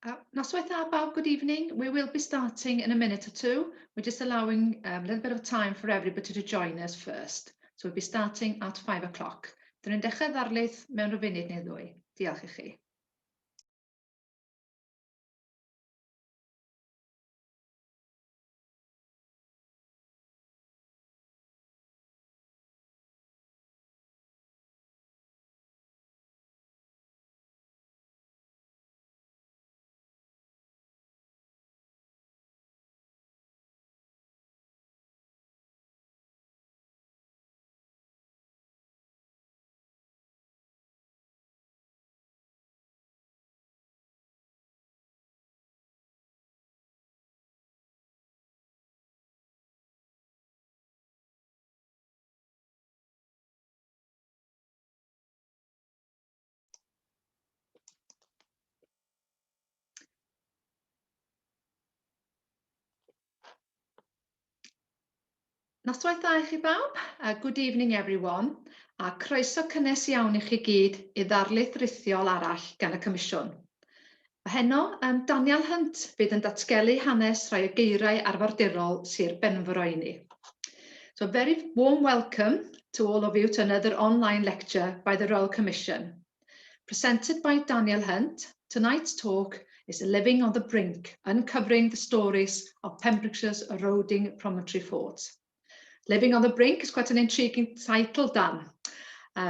Noswaith dda bawb, good evening. We will be starting in a minute or two. We're just allowing a little bit of time for everybody to join us first. So we'll be starting at 5 o'clock. Dyn ni'n dechrau ddarlith mewn rhyw funud neu ddwy. Diolch i chi. Noswaith dda i chi bawb. Good evening everyone. A croeso cynnes iawn i chi gyd i ddarlith rithiol arall gan y Comisiwn. Heno, Daniel Hunt fydd yn datgelu hanes rhai o geiriau arfordirol Sir Benfro i ni. So a very warm welcome to all of you to another online lecture by the Royal Commission. Presented by Daniel Hunt, tonight's talk is Living on the Brink, uncovering the stories of Pembrokeshire's eroding promontory forts. Living on the Brink is quite an intriguing title, Dan.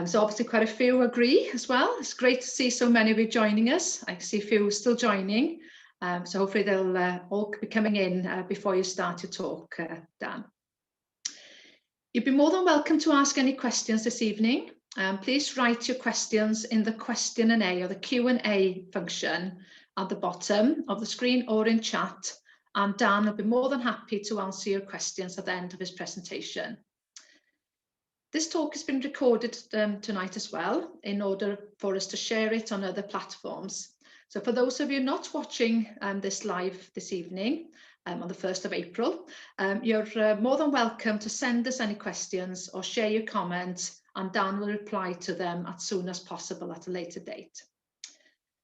So obviously quite a few agree as well. It's great to see so many of you joining us. I see a few still joining. So hopefully they'll all be coming in before you start your talk, Dan. You'd be more than welcome to ask any questions this evening. Please write your questions in the question and A or the Q&A function at the bottom of the screen or in chat, and Dan will be more than happy to answer your questions at the end of his presentation. This talk has been recorded tonight as well in order for us to share it on other platforms. So for those of you not watching this live this evening, on the 1st of April, you're more than welcome to send us any questions or share your comments, and Dan will reply to them as soon as possible at a later date.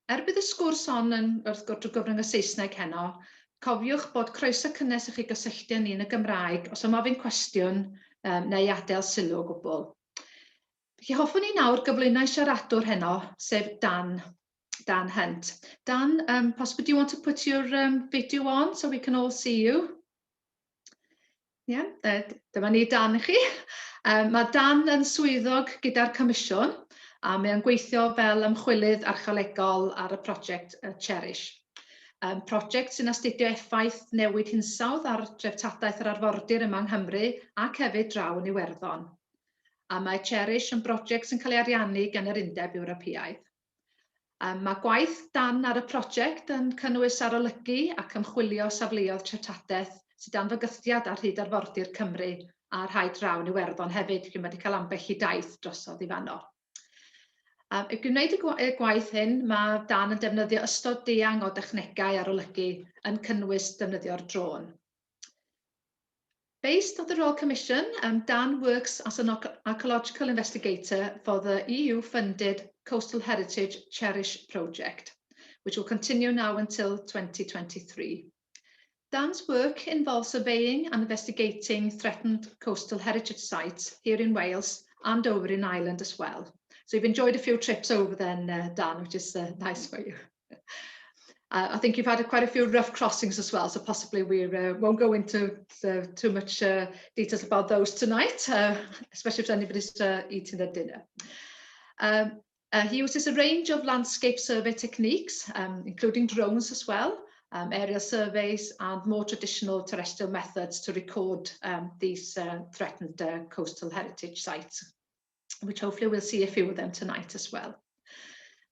Bydd y sgwrs hon yn wrth gwrs gyfrwng y Saesneg heno, cofiwch bod croeso cynnes i chi gysylltu â ni yn y Gymraeg os am ofyn cwestiwn neu adael sylw o gwbl. Felly hoffwn i nawr gyflwyno siaradwr heno, sef Dan Hunt. Dan, possibly do you want to put your video on so we can all see you? Yeah, dyma ni Dan i chi. Mae Dan yn swyddog gyda'r Comisiwn a mae'n gweithio fel ymchwilydd archeolegol ar y prosiect Cherish. Prosiect sy'n astudio effaith newid hinsawdd ar dreftadaeth yr arfordir yma yng Nghymru ac hefyd draw yn Iwerddon. A mae Cherish yn brosiect sy'n cael ei ariannu gan yr Undeb Ewropeaidd. Mae gwaith Dan ar y prosiect yn cynnwys arolygu ac ymchwilio safleoedd treftadaeth sydd dan fygythiad ar hyd arfordir Cymru a rhai draw yn Iwerddon hefyd, lle mae wedi cael ambell i daith drosodd i fanno. I gwneud y gwaith hyn, mae Dan yn defnyddio ystod diang o dechnegau arolygu yn cynnwys defnyddio'r drôn. Based on the Royal Commission, Dan works as an archaeological investigator for the EU-funded Coastal Heritage Cherish project, which will continue now until 2023. Dan's work involves surveying and investigating threatened coastal heritage sites here in Wales and over in Ireland as well. So you've enjoyed a few trips over then, Dan, which is nice for you. I think you've had quite a few rough crossings as well, so possibly we won't go into too much details about those tonight, especially if anybody's eating their dinner. He uses a range of landscape survey techniques, including drones as well, aerial surveys and more traditional terrestrial methods to record these threatened coastal heritage sites, which hopefully we'll see a few of them tonight as well.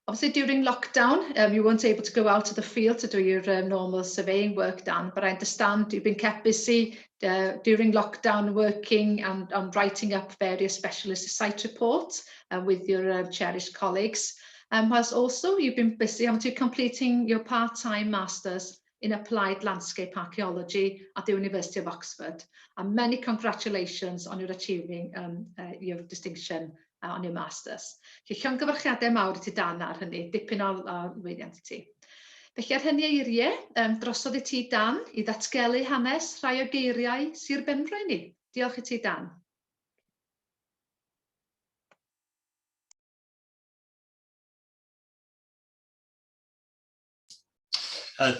Obviously, during lockdown, you weren't able to go out to the field to do your normal surveying work, Dan, but I understand you've been kept busy during lockdown working and writing up various specialist site reports with your cherished colleagues. Whilst also you've been busy completing your part-time Masters in Applied Landscape Archaeology at the University of Oxford. And many congratulations on your achieving your distinction on your Masters. Llongyfarchiadau mawr i ti Dan ar hynny, dipyn o lwyddiant i ti. Felly ar hynny eiriau, drosodd i ti Dan i ddatgelu hanes rhai o geiriau Sir Benfro i ni. Diolch i ti Dan.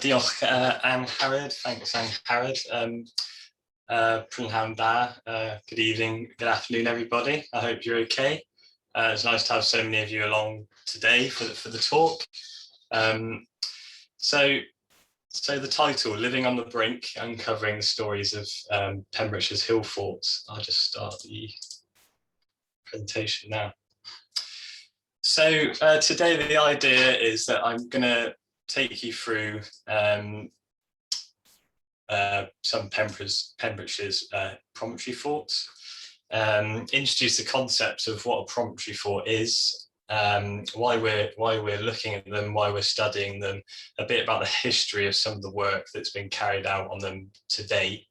Diolch Angharad, thanks Angharad. Prynhawn da, good evening, good afternoon everybody. I hope you're okay. It's nice to have so many of you along today for the talk. So the title, Living on the Brink, Uncovering the Stories of Pembrokeshire's Hill Forts. I'll just start the presentation now. So today the idea is that I'm going to take you through some Pembrokeshire's promontory forts, introduce the concept of what a promontory fort is, why we're looking at them, why we're studying them, a bit about the history of some of the work that's been carried out on them to date.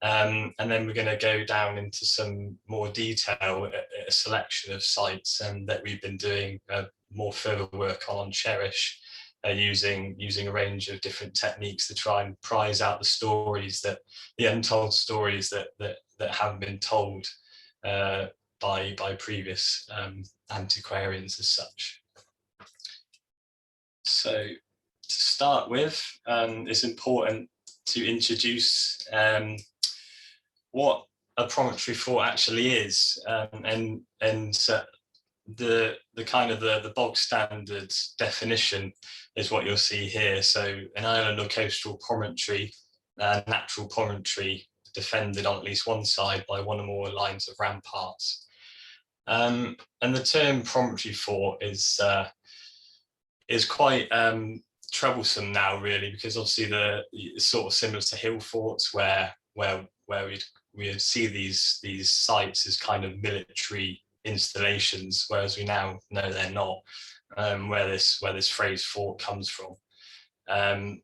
And then we're going to go down into some more detail, a selection of sites that we've been doing more further work on Cherish, using a range of different techniques to try and prize out the stories, the untold stories that haven't been told by previous antiquarians as such. So to start with, it's important to introduce what a promontory fort actually is, and the kind of the bog standard definition is what you'll see here. So an island or coastal promontory, natural promontory defended on at least one side by one or more lines of ramparts. And the term promontory fort is quite troublesome now, really, because obviously it's sort of similar to hill forts where we'd see these sites as kind of military installations, whereas we now know they're not, where this phrase fort comes from. And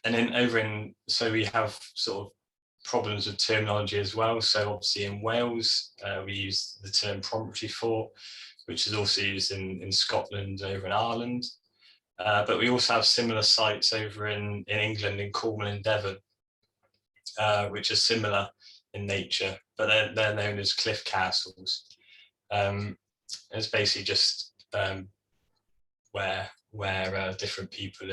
then so we have sort of problems with terminology as well. So obviously in Wales, we use the term promontory fort, which is also used in Scotland, over in Ireland. But we also have similar sites over in England, in Cornwall and Devon, which are similar in nature, but they're known as cliff castles. It's basically just where different people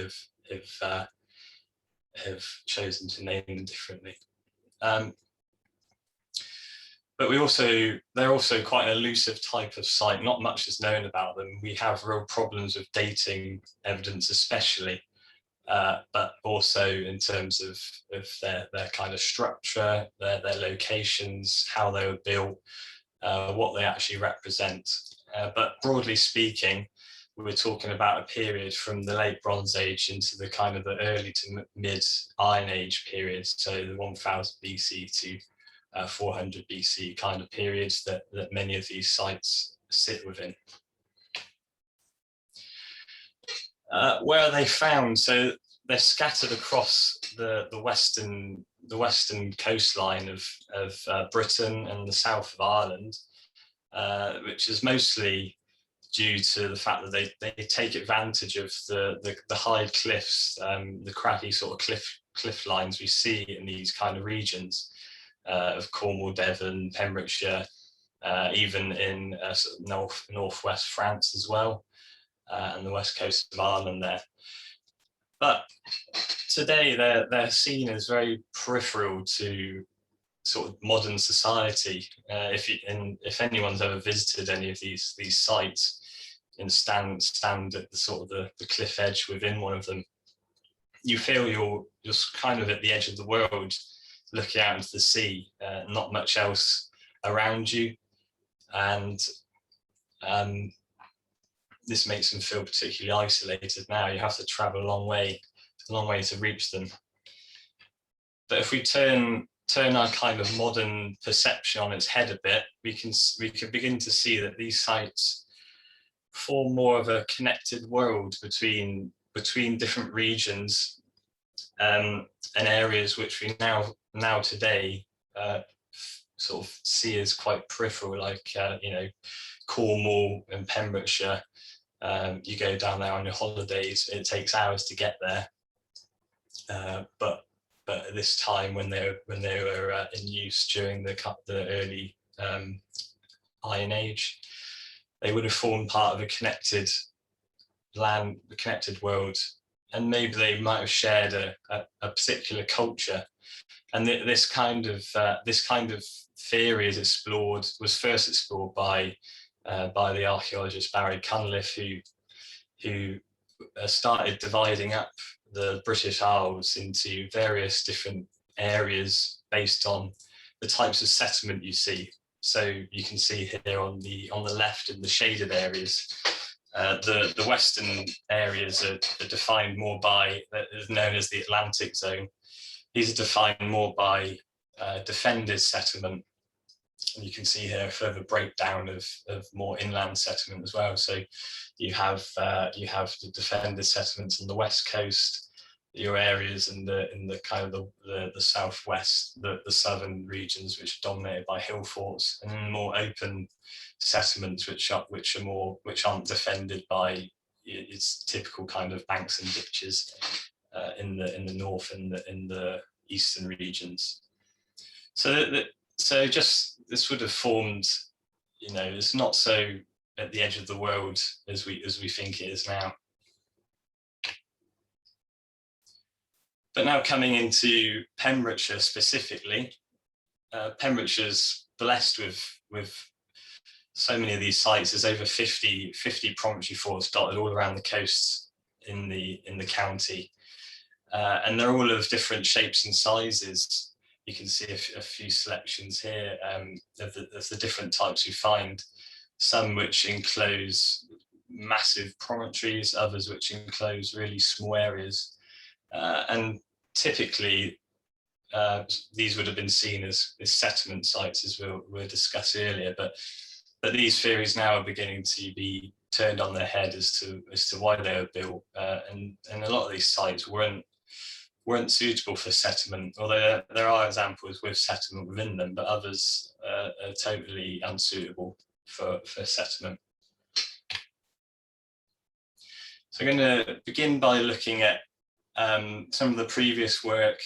have chosen to name them differently. But they're also quite an elusive type of site. Not much is known about them. We have real problems with dating evidence, especially, but also in terms of their kind of structure, their locations, how they were built, what they actually represent. But broadly speaking, we're talking about a period from the late Bronze Age into the kind of the early to mid Iron Age period, so the 1000 BC to 400 BC kind of periods that many of these sites sit within. Where are they found? So they're scattered across the western coastline of Britain and the south of Ireland, which is mostly due to the fact that they take advantage of the high cliffs, the craggy sort of cliff lines we see in these kind of regions of Cornwall, Devon, Pembrokeshire, even in northwest France as well, and the west coast of Ireland there. But today they're seen as very peripheral to sort of modern society. If anyone's ever visited any of these sites and stand at the sort of the cliff edge within one of them, you feel you're just kind of at the edge of the world, looking out into the sea, not much else around you, and this makes them feel particularly isolated. Now you have to travel a long way to reach them. But if we turn our kind of modern perception on its head a bit, we can begin to see that these sites form more of a connected world between different regions and areas which we now today sort of see as quite peripheral, like Cornwall and Pembrokeshire, You go down there on your holidays, it takes hours to get there. But at this time, when they were in use during the early Iron Age, they would have formed part of a connected world, and maybe they might have shared a particular culture. And this kind of theory was first explored by the archaeologist Barry Cunliffe, who started dividing up the British Isles into various different areas based on the types of settlement you see. So you can see here on the left in the shaded areas, the western areas are defined more by, is known as the Atlantic zone. These are defined more by defended settlement. And you can see here a further breakdown of more inland settlement as well. So you have the defended settlements on the west coast, your areas in the kind of the southwest, the southern regions, which are dominated by hill forts, and more open settlements which aren't defended by its typical kind of banks and ditches in the north and in the eastern regions. So just this would have formed, it's not so at the edge of the world as we think it is now. But now coming into Pembrokeshire specifically, Pembrokeshire's blessed with so many of these sites. There's over 50 promontory forts dotted all around the coast in the county, and they're all of different shapes and sizes. You can see a few selections here of the different types we find. Some which enclose massive promontories, others which enclose really small areas. And typically, these would have been seen as settlement sites, as we'll discuss earlier. But these theories now are beginning to be turned on their head as to why they were built, and a lot of these sites weren't suitable for settlement. Although there are examples with settlement within them, but others are totally unsuitable for settlement. So I'm going to begin by looking at some of the previous work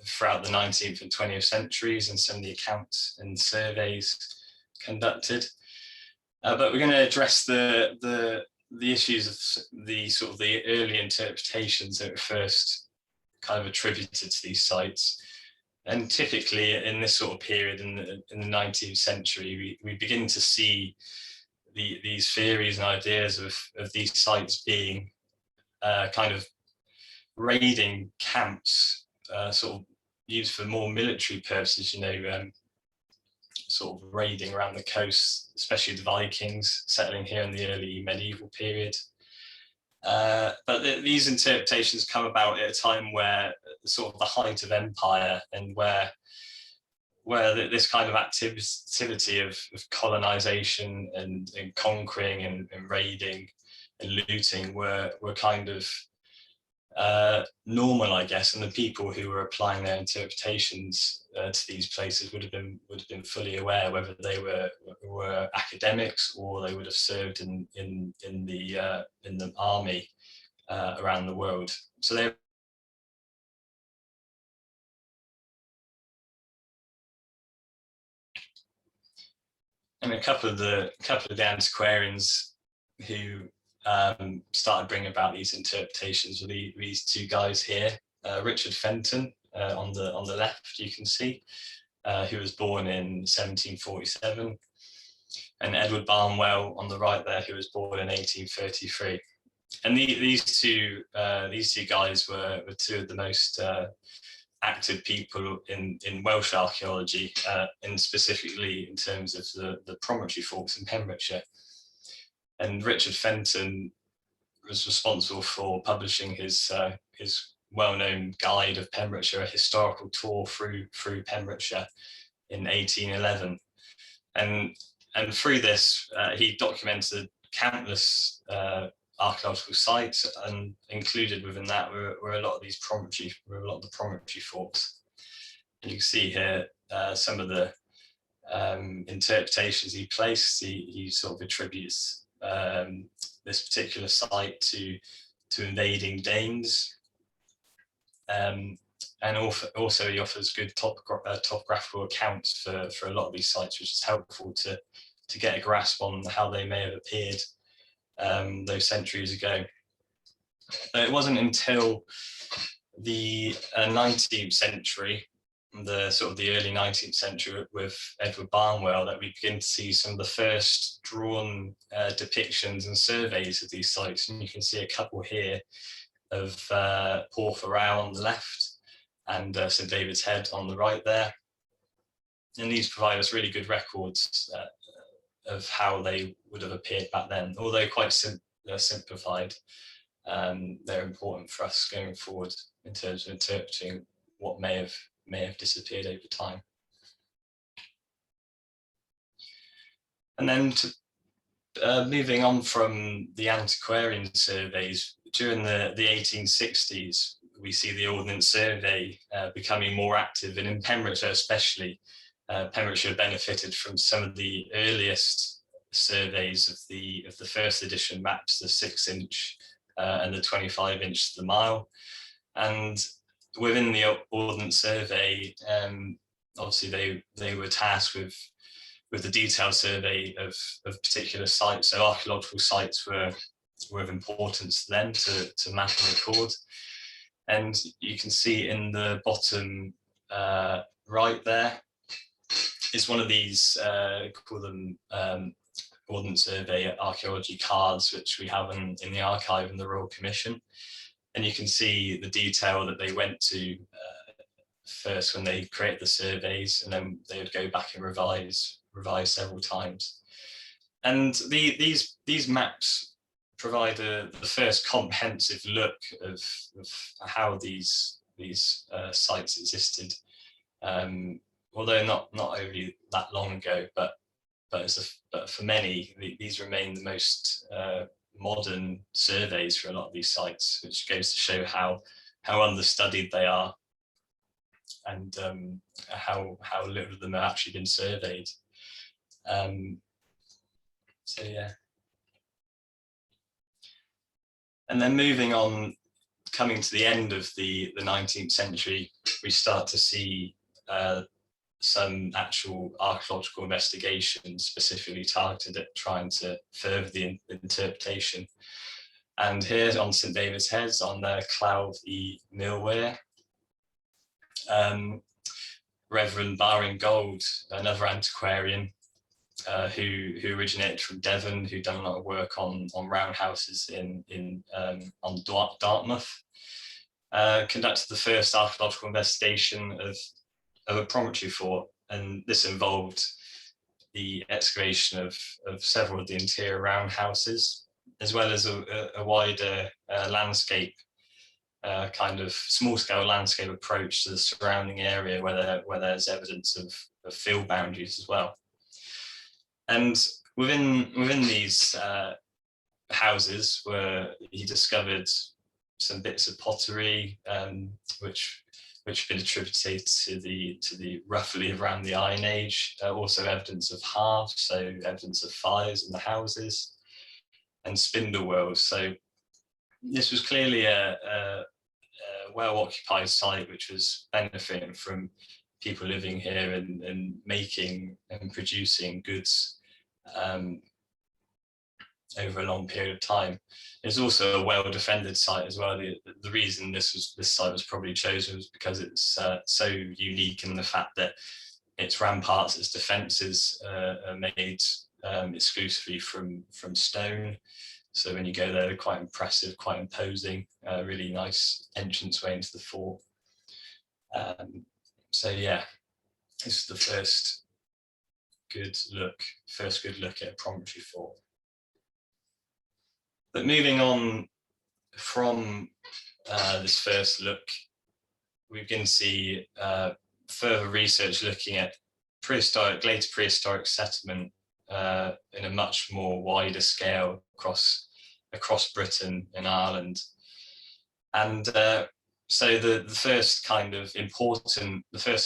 throughout the 19th and 20th centuries, and some of the accounts and surveys conducted. But we're going to address the issues of the sort of the early interpretations that were first kind of attributed to these sites. And typically in this sort of period in the 19th century, we begin to see these theories and ideas of these sites being kind of raiding camps, sort of used for more military purposes, sort of raiding around the coast, especially the Vikings settling here in the early medieval period. But these interpretations come about at a time where sort of the height of empire, and where this kind of activity of colonization and conquering and raiding and looting were kind of normal, I guess, and the people who were applying their interpretations to these places would have been fully aware, whether they were academics or they would have served in the army around the world. So they. And a couple of the antiquarians who started bringing about these interpretations were these two guys here, Richard Fenton on the left, you can see, who was born in 1747, and Edward Barnwell on the right there, who was born in 1833. And these two guys were two of the most active people in Welsh archaeology, and specifically in terms of the promontory forts in Pembrokeshire. And Richard Fenton was responsible for publishing his well-known guide of Pembrokeshire, a historical tour through Pembrokeshire in 1811. And through this, he documented countless archaeological sites, and included within that were a lot of these the promontory forts. And you can see here some of the interpretations he placed. He sort of attributes this particular site to invading Danes. And also he offers good topographical accounts for a lot of these sites, which is helpful to get a grasp on how they may have appeared those centuries ago. It wasn't until the 19th century, the early 19th century with Edward Barnwell, that we begin to see some of the first drawn depictions and surveys of these sites. And you can see a couple here of Porphyrow on the left and St David's Head on the right there. And these provide us really good records of how they would have appeared back then, although quite simplified. They're important for us going forward in terms of interpreting what may have disappeared over time. And then moving on from the antiquarian surveys, during the 1860s, we see the Ordnance Survey becoming more active, and in Pembrokeshire especially, Pembrokeshire benefited from some of the earliest surveys of the first edition maps, the 6-inch and the 25-inch to the mile. And within the Ordnance Survey, obviously they were tasked with the detailed survey of particular sites. So archaeological sites were of importance to them to map and record. And you can see in the bottom right there is one of these, call them Ordnance Survey archaeology cards, which we have in the archive in the Royal Commission. And you can see the detail that they went to first when they created the surveys, and then they would go back and revise several times. And these maps provide the first comprehensive look of how these sites existed, although not only that long ago, but for many, these remain the most modern surveys for a lot of these sites, which goes to show how understudied they are, and how little of them have actually been surveyed. So yeah. And then moving on, coming to the end of the 19th century, we start to see some actual archaeological investigations specifically targeted at trying to further the interpretation. And here on St David's Head, on Clouth y Millware, Reverend Baring Gould, another antiquarian who originated from Devon, who'd done a lot of work on roundhouses on Dartmouth, conducted the first archaeological investigation of a promontory fort, and this involved the excavation of several of the interior roundhouses, as well as a wider landscape, kind of small-scale landscape approach to the surrounding area where there's evidence of field boundaries as well. And within these houses, he discovered some bits of pottery, which have been attributed to the roughly around the Iron Age. Also evidence of hearths, so evidence of fires in the houses, and spindle wheels. So this was clearly a well-occupied site, which was benefiting from people living here and making and producing goods over a long period of time. It's also a well-defended site as well. The reason this site was probably chosen was because it's so unique in the fact that its ramparts, its defences are made exclusively from stone. So when you go there, they're quite impressive, quite imposing, really nice entranceway into the fort. So yeah, this is the first good look at a promontory fort. But moving on from this first look, we can see further research looking at later prehistoric settlement in a much more wider scale across Britain and Ireland. And So the first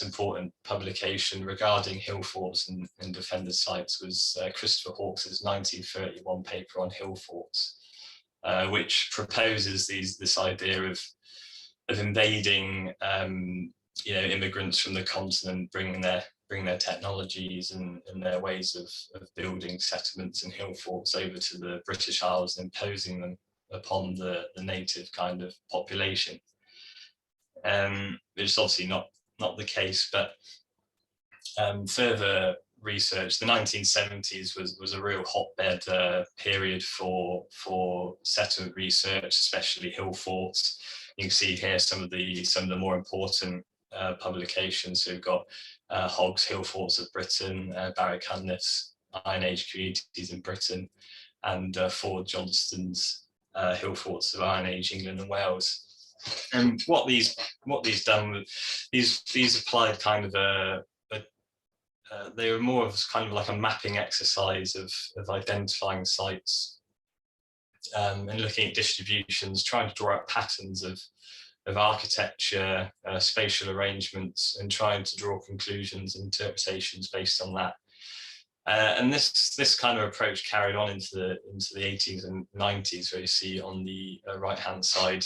important publication regarding hill forts and defended sites was Christopher Hawkes's 1931 paper on hill forts, which proposes this idea of invading immigrants from the continent, bringing their technologies and their ways of building settlements and hill forts over to the British Isles and imposing them upon the native kind of population. Which is obviously not the case, but further research, the 1970s was a real hotbed period for settlement research, especially hill forts. You can see here some of the more important publications. So we've got Hogg's Hill Forts of Britain, Barry Cunliffe's Iron Age Communities in Britain, and Ford Johnston's Hill Forts of Iron Age England and Wales. And what these done, these applied kind of they were more of kind of like a mapping exercise of identifying sites and looking at distributions, trying to draw out patterns of architecture, spatial arrangements, and trying to draw conclusions and interpretations based on that. And this kind of approach carried on into the 80s and 90s, where you see on the right-hand side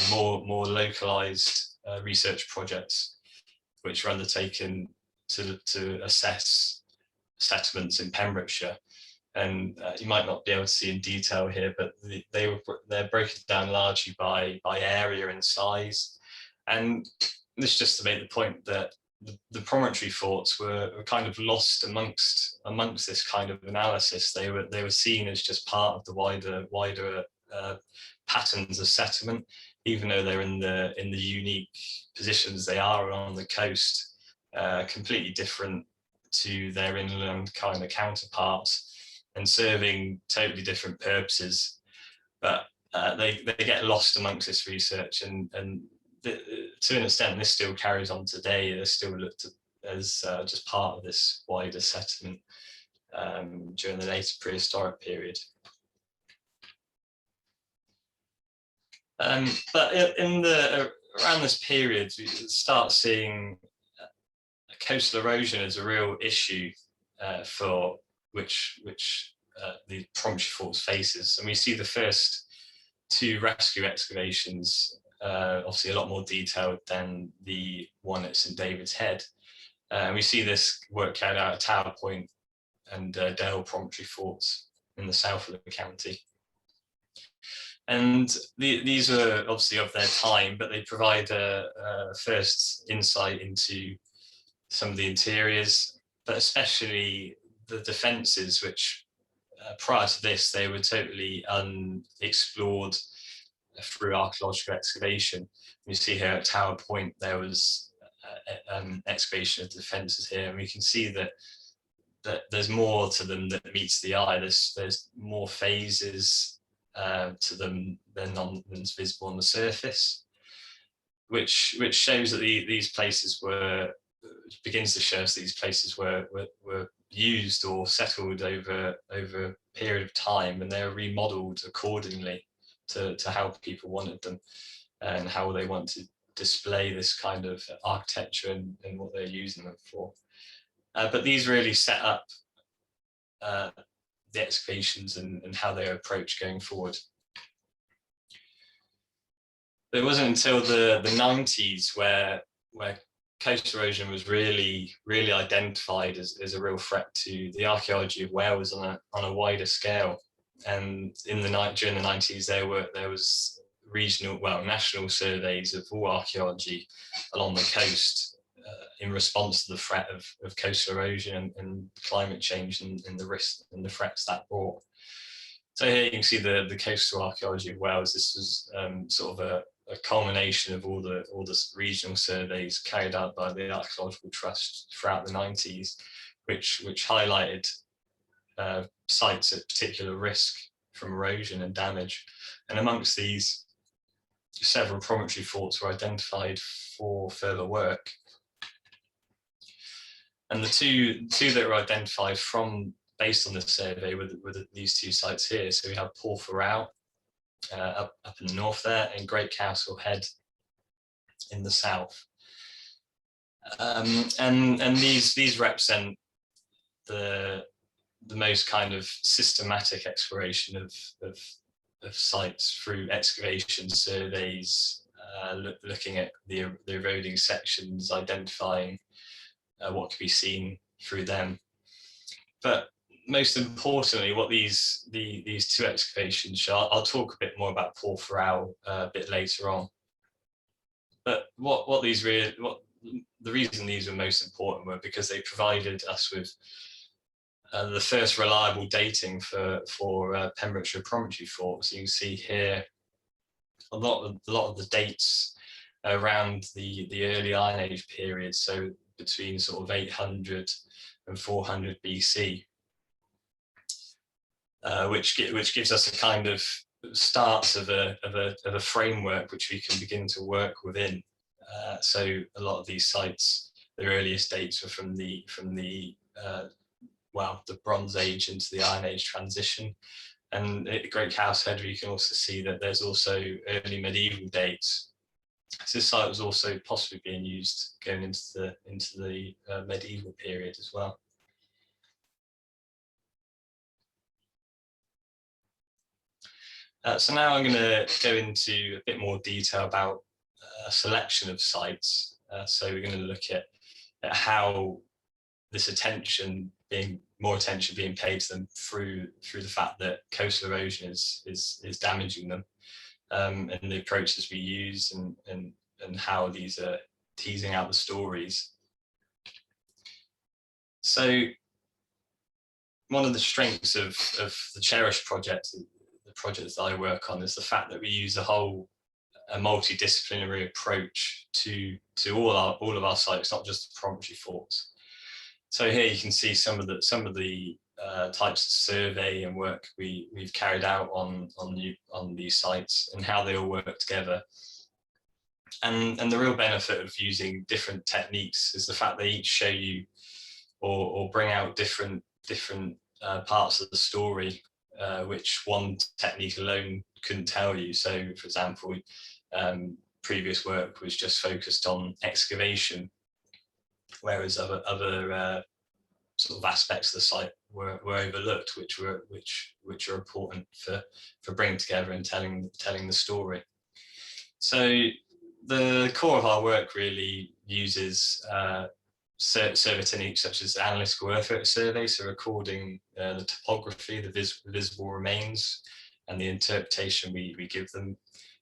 more localized research projects, which were undertaken to assess settlements in Pembrokeshire. And you might not be able to see in detail here, but they're broken down largely by area and size. And this is just to make the point that the promontory forts were kind of lost amongst this kind of analysis. They were seen as just part of the wider patterns of settlement, even though they're in the unique positions they are on the coast, completely different to their inland kind of counterparts, and serving totally different purposes. But they get lost amongst this research, and to an extent, this still carries on today. They're still looked at as just part of this wider settlement during the later prehistoric period. But around this period, we start seeing coastal erosion as a real issue for which the promontory forts faces. And we see the first two rescue excavations, obviously a lot more detailed than the one at St David's Head. We see this work carried out at Tower Point and Dale Promontory forts in the south of the county. And these are obviously of their time, but they provide a first insight into some of the interiors, but especially the defences, which prior to this, they were totally unexplored through archaeological excavation. You see here at Tower Point, there was excavation of defences here, and we can see that there's more to them that meets the eye. There's more phases to them than's visible on the surface, which shows that these places begins to show us that these places were used or settled over a period of time, and they were remodeled accordingly to how people wanted them and how they want to display this kind of architecture and what they're using them for. But these really set up the excavations and how they are approached going forward. It wasn't until the 90s where coastal erosion was really identified as a real threat to the archaeology of Wales on a wider scale. And during the 90s, there was national surveys of all archaeology along the coast in response to the threat of coastal erosion and climate change and the risks and the threats that brought. So here you can see the coastal archaeology of Wales. This was sort of a culmination of all the regional surveys carried out by the Archaeological Trust throughout the 90s, which highlighted sites at particular risk from erosion and damage. And amongst these, several promontory forts were identified for further work. And the two that were identified based on this survey were these two sites here. So we have Porthorow up in the north there, and Great Castle Head in the south. And these represent the most kind of systematic exploration of sites through excavation surveys, looking at the eroding sections, identifying what can be seen through them. But most importantly, what these two excavations show, I'll talk a bit more about Porphyrow a bit later on. But the reason these were most important were because they provided us with the first reliable dating for Pembrokeshire Promontory forts. You can see here a lot of the dates around the early Iron Age period, so between sort of 800 and 400 BC, which gives us a kind of start of a framework which we can begin to work within. So a lot of these sites, the earliest dates were from the Bronze Age into the Iron Age transition. And at Great Cowshead, you can also see that there's also early medieval dates. So this site was also possibly being used going into the medieval period as well. So now I'm going to go into a bit more detail about a selection of sites. So we're going to look at how this more attention being paid to them through the fact that coastal erosion is damaging them, and the approaches we use and how these are teasing out the stories. So one of the strengths of the Cherish project, the projects that I work on, is the fact that we use a multidisciplinary approach to all of our sites, not just the promontory forts. So here you can see some of the types of survey and work we've carried out on these sites and how they all work together. And the real benefit of using different techniques is the fact they each show you or bring out different parts of the story, which one technique alone couldn't tell you. So, for example, previous work was just focused on excavation, whereas other sort of aspects of the site were overlooked, which are important for bringing together and telling the story. So the core of our work really uses survey techniques such as analytical earthwork survey, so recording the topography, the visible remains, and the interpretation we give them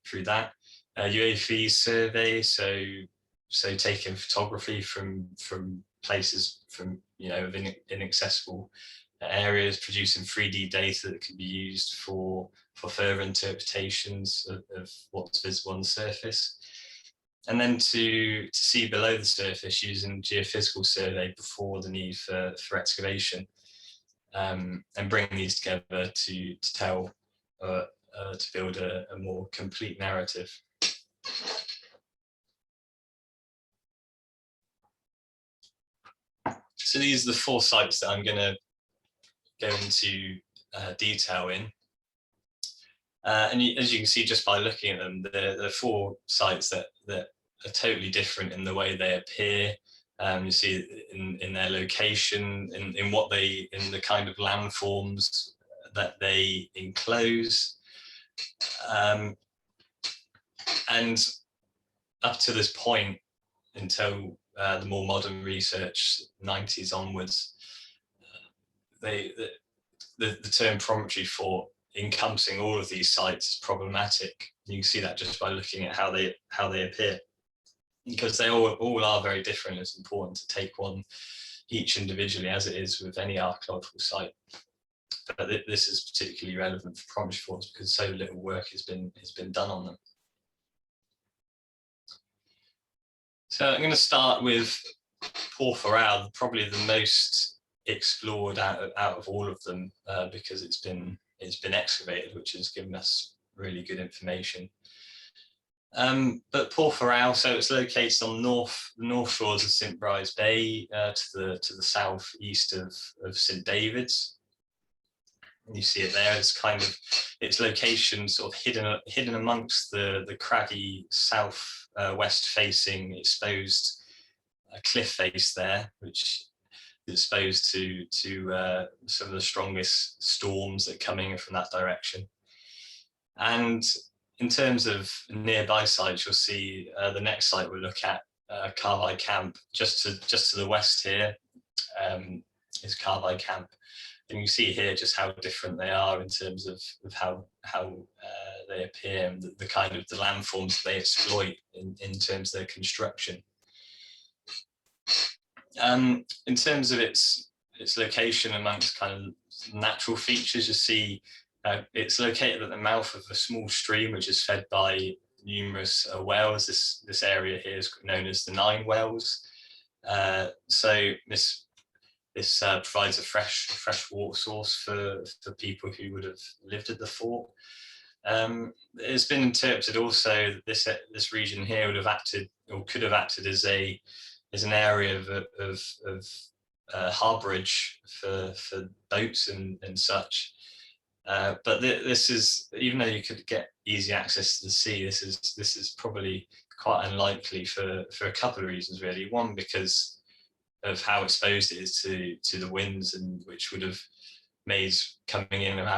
through that. UAV survey, so taking photography from places of inaccessible areas, producing 3D data that can be used for further interpretations of what's visible on the surface. And then to see below the surface using geophysical survey before the need for excavation, and bring these together to tell, to build a more complete narrative. So these are the 4 sites that I'm going to go into detail in. And as you can see just by looking at them, there are 4 sites that are totally different in the way they appear. You see in their location, in the kind of landforms that they enclose. And up to this point, until the more modern research, 90s onwards, the term promontory fort encompassing all of these sites is problematic. You can see that just by looking at how they appear, because they all are very different. It's important to take one each individually, as it is with any archaeological site. But this is particularly relevant for promontory forts because so little work has been done on them. So I'm going to start with Porphyrow, probably the most explored out of all of them, because it's been excavated, which has given us really good information. But Porphyrow, so it's located on the north shores of St Bride's Bay, to the south east of St David's. You see it there. It's kind of its location sort of hidden amongst the craggy south west facing exposed cliff face there, which is exposed to some of the strongest storms that are coming in from that direction. And in terms of nearby sites, you'll see the next site we'll look at, Carvi Camp, just to the west here is Carvi Camp. And you see here just how different they are in terms of how they appear and the kind of the landforms they exploit in terms of their construction. In terms of its location amongst kind of natural features, you see it's located at the mouth of a small stream which is fed by numerous wells. This area here is known as the Nine Wells. So this provides a fresh water source for people who would have lived at the fort. It's been interpreted also that this region here would have acted or could have acted as an area of harbourage for boats and such. But this is, even though you could get easy access to the sea, this is probably quite unlikely for a couple of reasons really. One, because of how exposed it is to the winds, and which would have made coming in and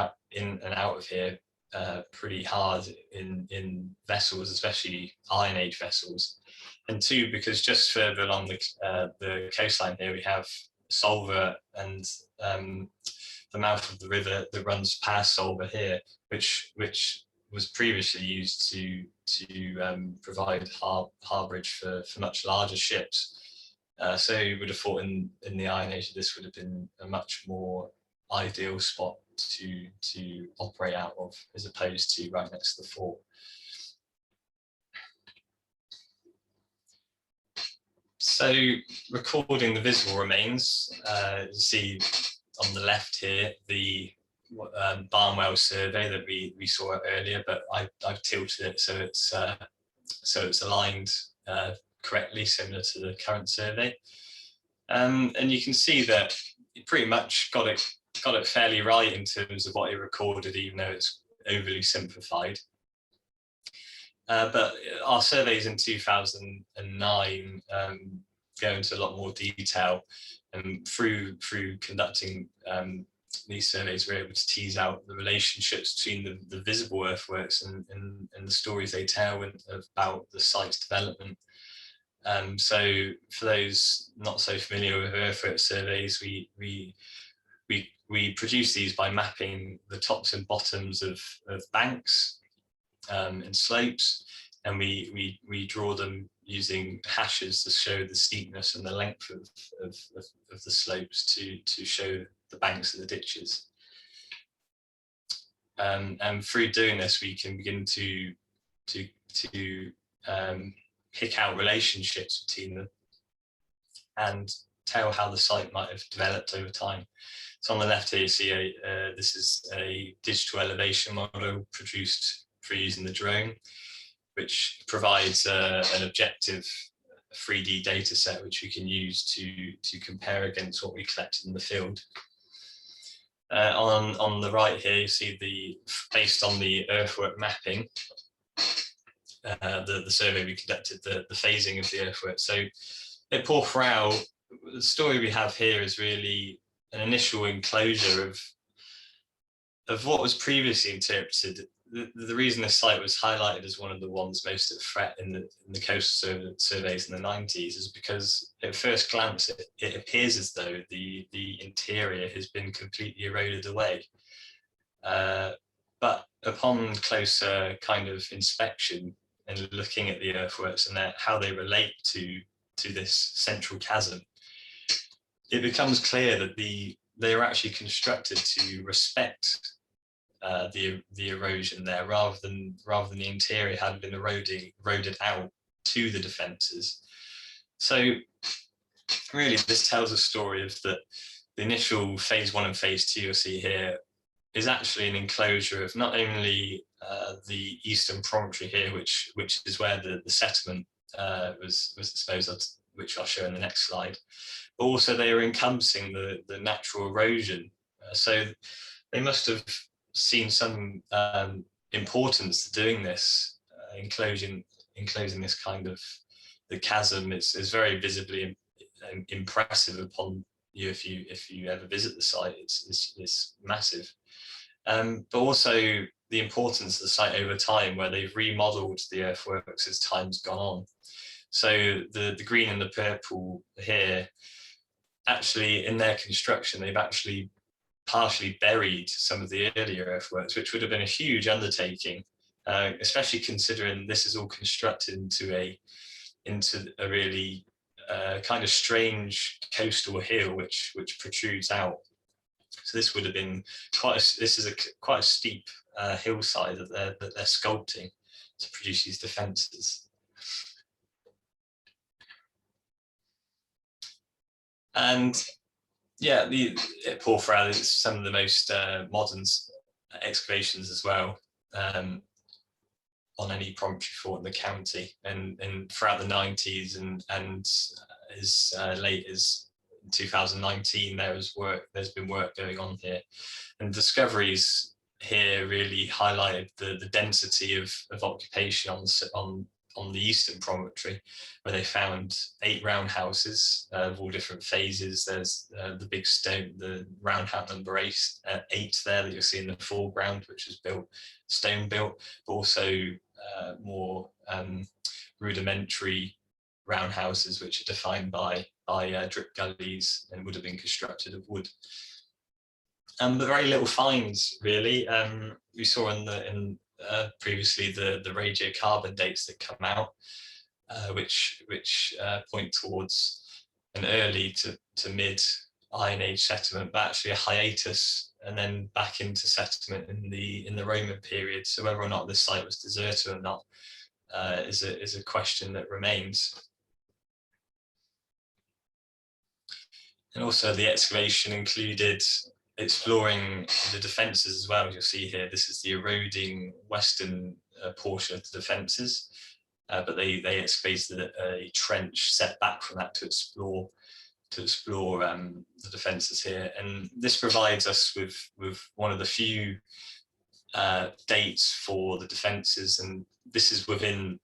out of here pretty hard in vessels, especially Iron Age vessels. And two, because just further along the coastline here we have Solva and the mouth of the river that runs past Solva here, which was previously used to provide harbourage for much larger ships. So you would have thought in the Iron Age this would have been a much more ideal spot to operate out of, as opposed to right next to the fort. So recording the visible remains, you see on the left here the Barnwell survey that we saw earlier, but I've tilted it so it's aligned correctly, similar to the current survey, and you can see that he pretty much got it fairly right in terms of what he recorded, even though it's overly simplified. But our surveys in 2009 go into a lot more detail, and through conducting these surveys, we're able to tease out the relationships between the visible earthworks and the stories they tell about the site's development. So for those not so familiar with earthwork surveys, we produce these by mapping the tops and bottoms of banks and slopes, and we draw them using hashes to show the steepness and the length of the slopes to show the banks of the ditches. And through doing this, we can begin to pick out relationships between them and tell how the site might have developed over time. So on the left here, you see this is a digital elevation model produced for using the drone, which provides an objective 3D data set which we can use to compare against what we collected in the field. On the right here, you see based on the earthwork mapping, the survey we conducted, the phasing of the earthwork. So at Porthrow, the story we have here is really an initial enclosure of what was previously interpreted. The reason this site was highlighted as one of the ones most at threat in the coastal surveys in the 90s is because at first glance it appears as though the interior has been completely eroded away. But upon closer kind of inspection and looking at the earthworks and how they relate to this central chasm, it becomes clear that they are actually constructed to respect the erosion there, rather than the interior having been eroded out to the defences. So really, this tells a story of the initial phase 1 and phase 2 you'll see here is actually an enclosure of not only the eastern promontory here, which is where the settlement was disposed of, which I'll show in the next slide, but also they are encompassing the natural erosion. So they must have seen some importance to doing this, enclosing this kind of the chasm. It's very visibly impressive upon you if you ever visit the site. It's massive, but also the importance of the site over time, where they've remodeled the earthworks as time's gone on. So the green and the purple here, actually in their construction, they've actually partially buried some of the earlier earthworks, which would have been a huge undertaking, especially considering this is all constructed into a really kind of strange coastal hill which protrudes out. So this would have been quite a steep hillside that they're sculpting to produce these defences. And yeah, the Porphyra is some of the most modern excavations as well on any promontory fort in the county, and throughout the 90s and as late as 2019, there's been work going on here, and discoveries here really highlighted the density of occupation on the eastern promontory, where they found 8 roundhouses of all different phases. There's the big stone, the roundhouse number 8 there that you'll see in the foreground, which is stone built, but also more rudimentary roundhouses, which are defined by drip gullies and would have been constructed of wood. But very little finds, really. We saw previously the radiocarbon dates that come out, which point towards an early to mid Iron Age settlement, but actually a hiatus and then back into settlement in the Roman period. So whether or not this site was deserted or not is a question that remains. And also the excavation included exploring the defences as well. As you'll see here, this is the eroding western portion of the defences, but they excavated a trench set back from that to explore the defences here. And this provides us with one of the few dates for the defences, and this is within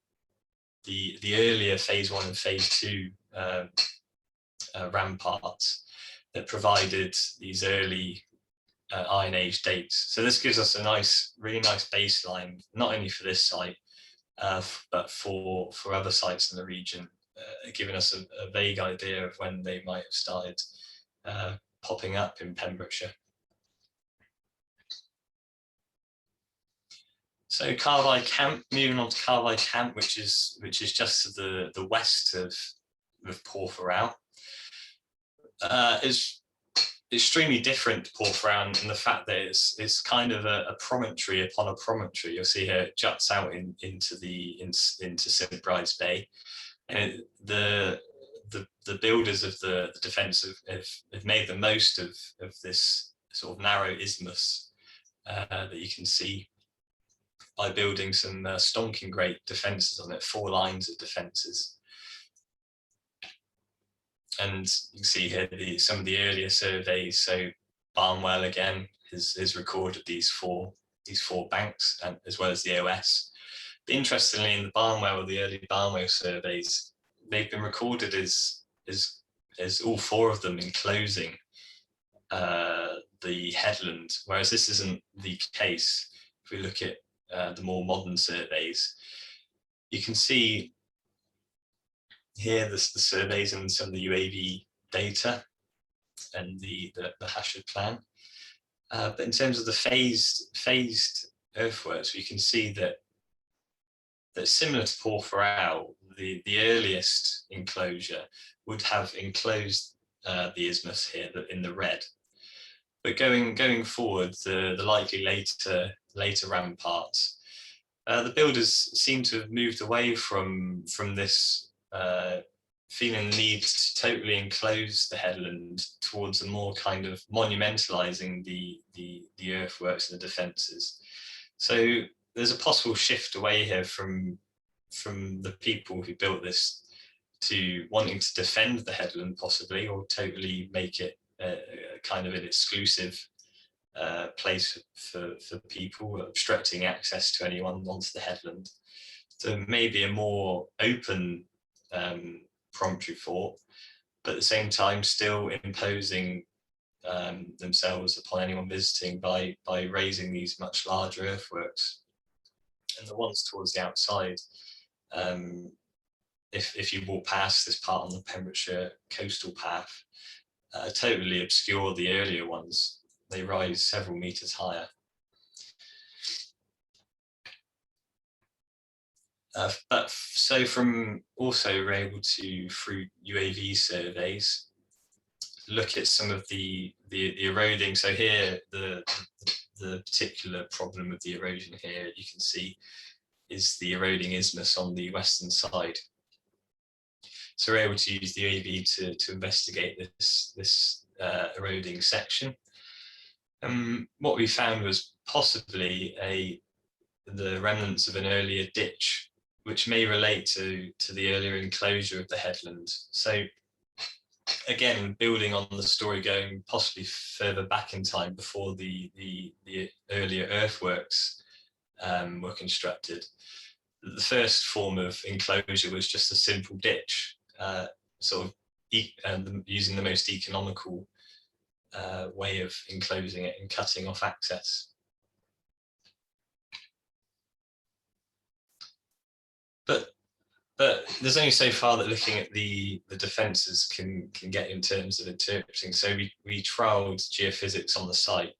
the earlier phase 1 and phase 2 ramparts that provided these early Iron Age dates. So this gives us a really nice baseline, not only for this site, but for other sites in the region, giving us a vague idea of when they might have started popping up in Pembrokeshire. So Carvide Camp, moving on to Carvide Camp, which is just to the west of Porphyra, is extremely different to Porphyra in the fact that it's kind of a promontory upon a promontory. You'll see here it juts out into St Bride's Bay, and the builders of the defence have made the most of this sort of narrow isthmus that you can see by building some stonking great defences on it, 4 lines of defences. And you can see here some of the earlier surveys. So Barnwell again has recorded these four banks, and as well as the OS. But interestingly, in the early Barnwell surveys, they've been recorded as all 4 of them enclosing the headland, whereas this isn't the case. If we look at the more modern surveys, you can see here the surveys and some of the UAV data and the Hashard plan. But in terms of the phased earthworks, we can see that similar to Porphyra, the earliest enclosure would have enclosed the isthmus here in the red. But going forward, the likely later ramparts, the builders seem to have moved away from this feeling the need to totally enclose the headland towards a more kind of monumentalizing the earthworks and the defences. So there's a possible shift away here from the people who built this to wanting to defend the headland possibly, or totally make it kind of an exclusive place for people, obstructing access to anyone onto the headland. So maybe a more open promontory fort, but at the same time still imposing themselves upon anyone visiting by raising these much larger earthworks. And the ones towards the outside, if you walk past this part on the Pembrokeshire coastal path, totally obscure the earlier ones. They rise several meters higher. But so from also we're able to, through UAV surveys, look at some of the eroding. So here, the particular problem with the erosion here, you can see, is the eroding isthmus on the western side. So we're able to use the UAV to investigate this eroding section. What we found was possibly the remnants of an earlier ditch, which may relate to the earlier enclosure of the headland. So again, building on the story going possibly further back in time before the earlier earthworks were constructed. The first form of enclosure was just a simple ditch, sort of using the most economical way of enclosing it and cutting off access. But there's only so far that looking at the defences can get in terms of interpreting. So we trialled geophysics on the site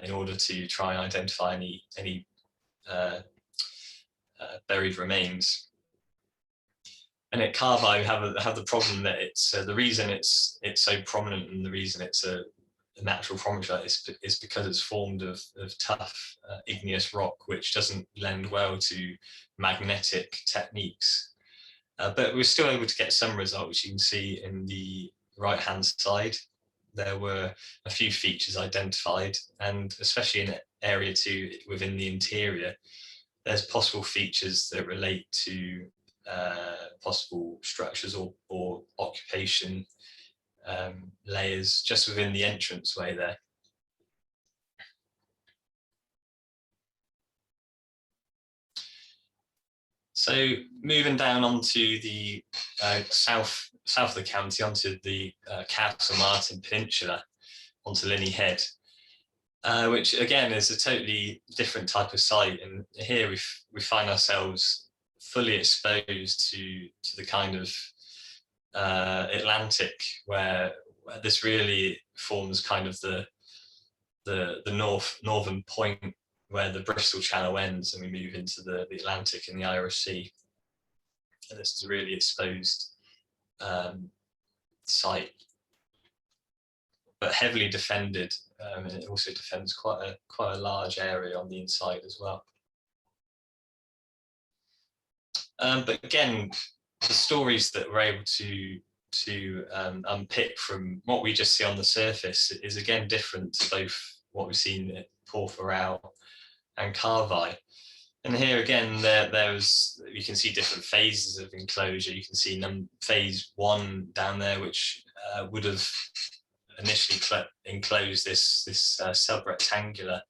in order to try and identify any buried remains. And at Carvi, we have the problem that it's the reason it's so prominent, and the reason it's a natural promontory is because it's formed of tough igneous rock, which doesn't lend well to magnetic techniques. But we're still able to get some results. You can see in the right hand side, there were a few features identified, and especially in area 2 within the interior, there's possible features that relate to possible structures or occupation layers just within the entranceway there. So moving down onto the south of the county, onto the Castlemartin Peninsula, onto Linney Head, which again is a totally different type of site. And here we find ourselves fully exposed to the kind of Atlantic, where this really forms kind of the northern point where the Bristol Channel ends, and we move into the Atlantic and the Irish Sea. And this is a really exposed site, but heavily defended, and it also defends quite a large area on the inside as well. But again, the stories that we're able to unpick from what we just see on the surface is again different to both what we've seen at Portherall and Carvi. And here again, you can see different phases of enclosure. You can see phase 1 down there, which would have initially enclosed this sub-rectangular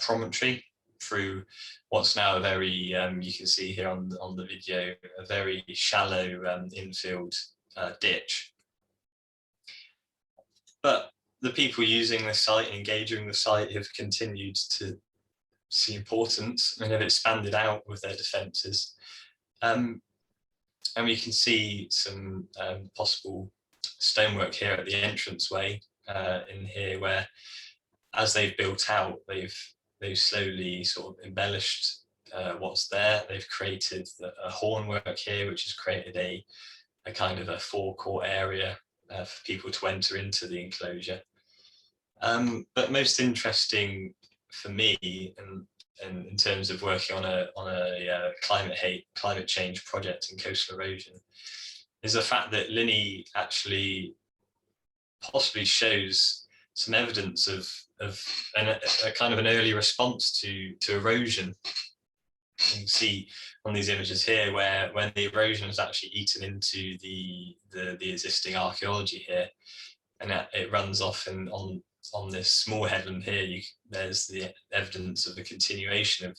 promontory through what's now a very, you can see here on the video, a very shallow infield ditch. But the people using the site, engaging the site, have continued to see importance and have expanded out with their defences. And we can see some possible stonework here at the entranceway in here, where as they've built out, they've slowly sort of embellished what's there. They've created a hornwork here, which has created a kind of a forecourt area for people to enter into the enclosure. But most interesting for me, and in terms of working on a climate change project in coastal erosion, is the fact that Linney actually possibly shows some evidence of a kind of an early response to erosion. You can see on these images here where when the erosion has actually eaten into the existing archaeology here, and it runs off on on this small headland here, there's the evidence of the continuation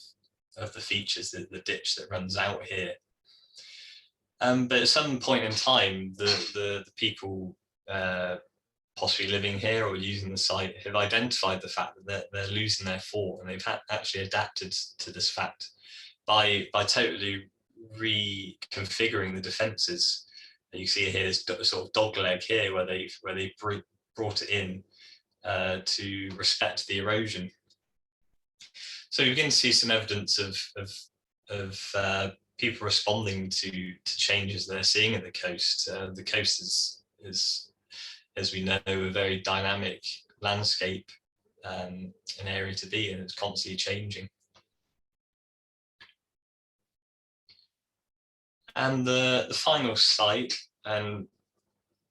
of the features, the ditch that runs out here. But at some point in time, the people possibly living here or using the site have identified the fact that they're losing their fort, and they've actually adapted to this fact by totally reconfiguring the defences. You see here this sort of dog leg here where they brought it in to respect the erosion. So you begin to see some evidence of people responding to changes they're seeing at the coast. The coast is, as we know, a very dynamic landscape, an area to be in. It's constantly changing. And the final site, and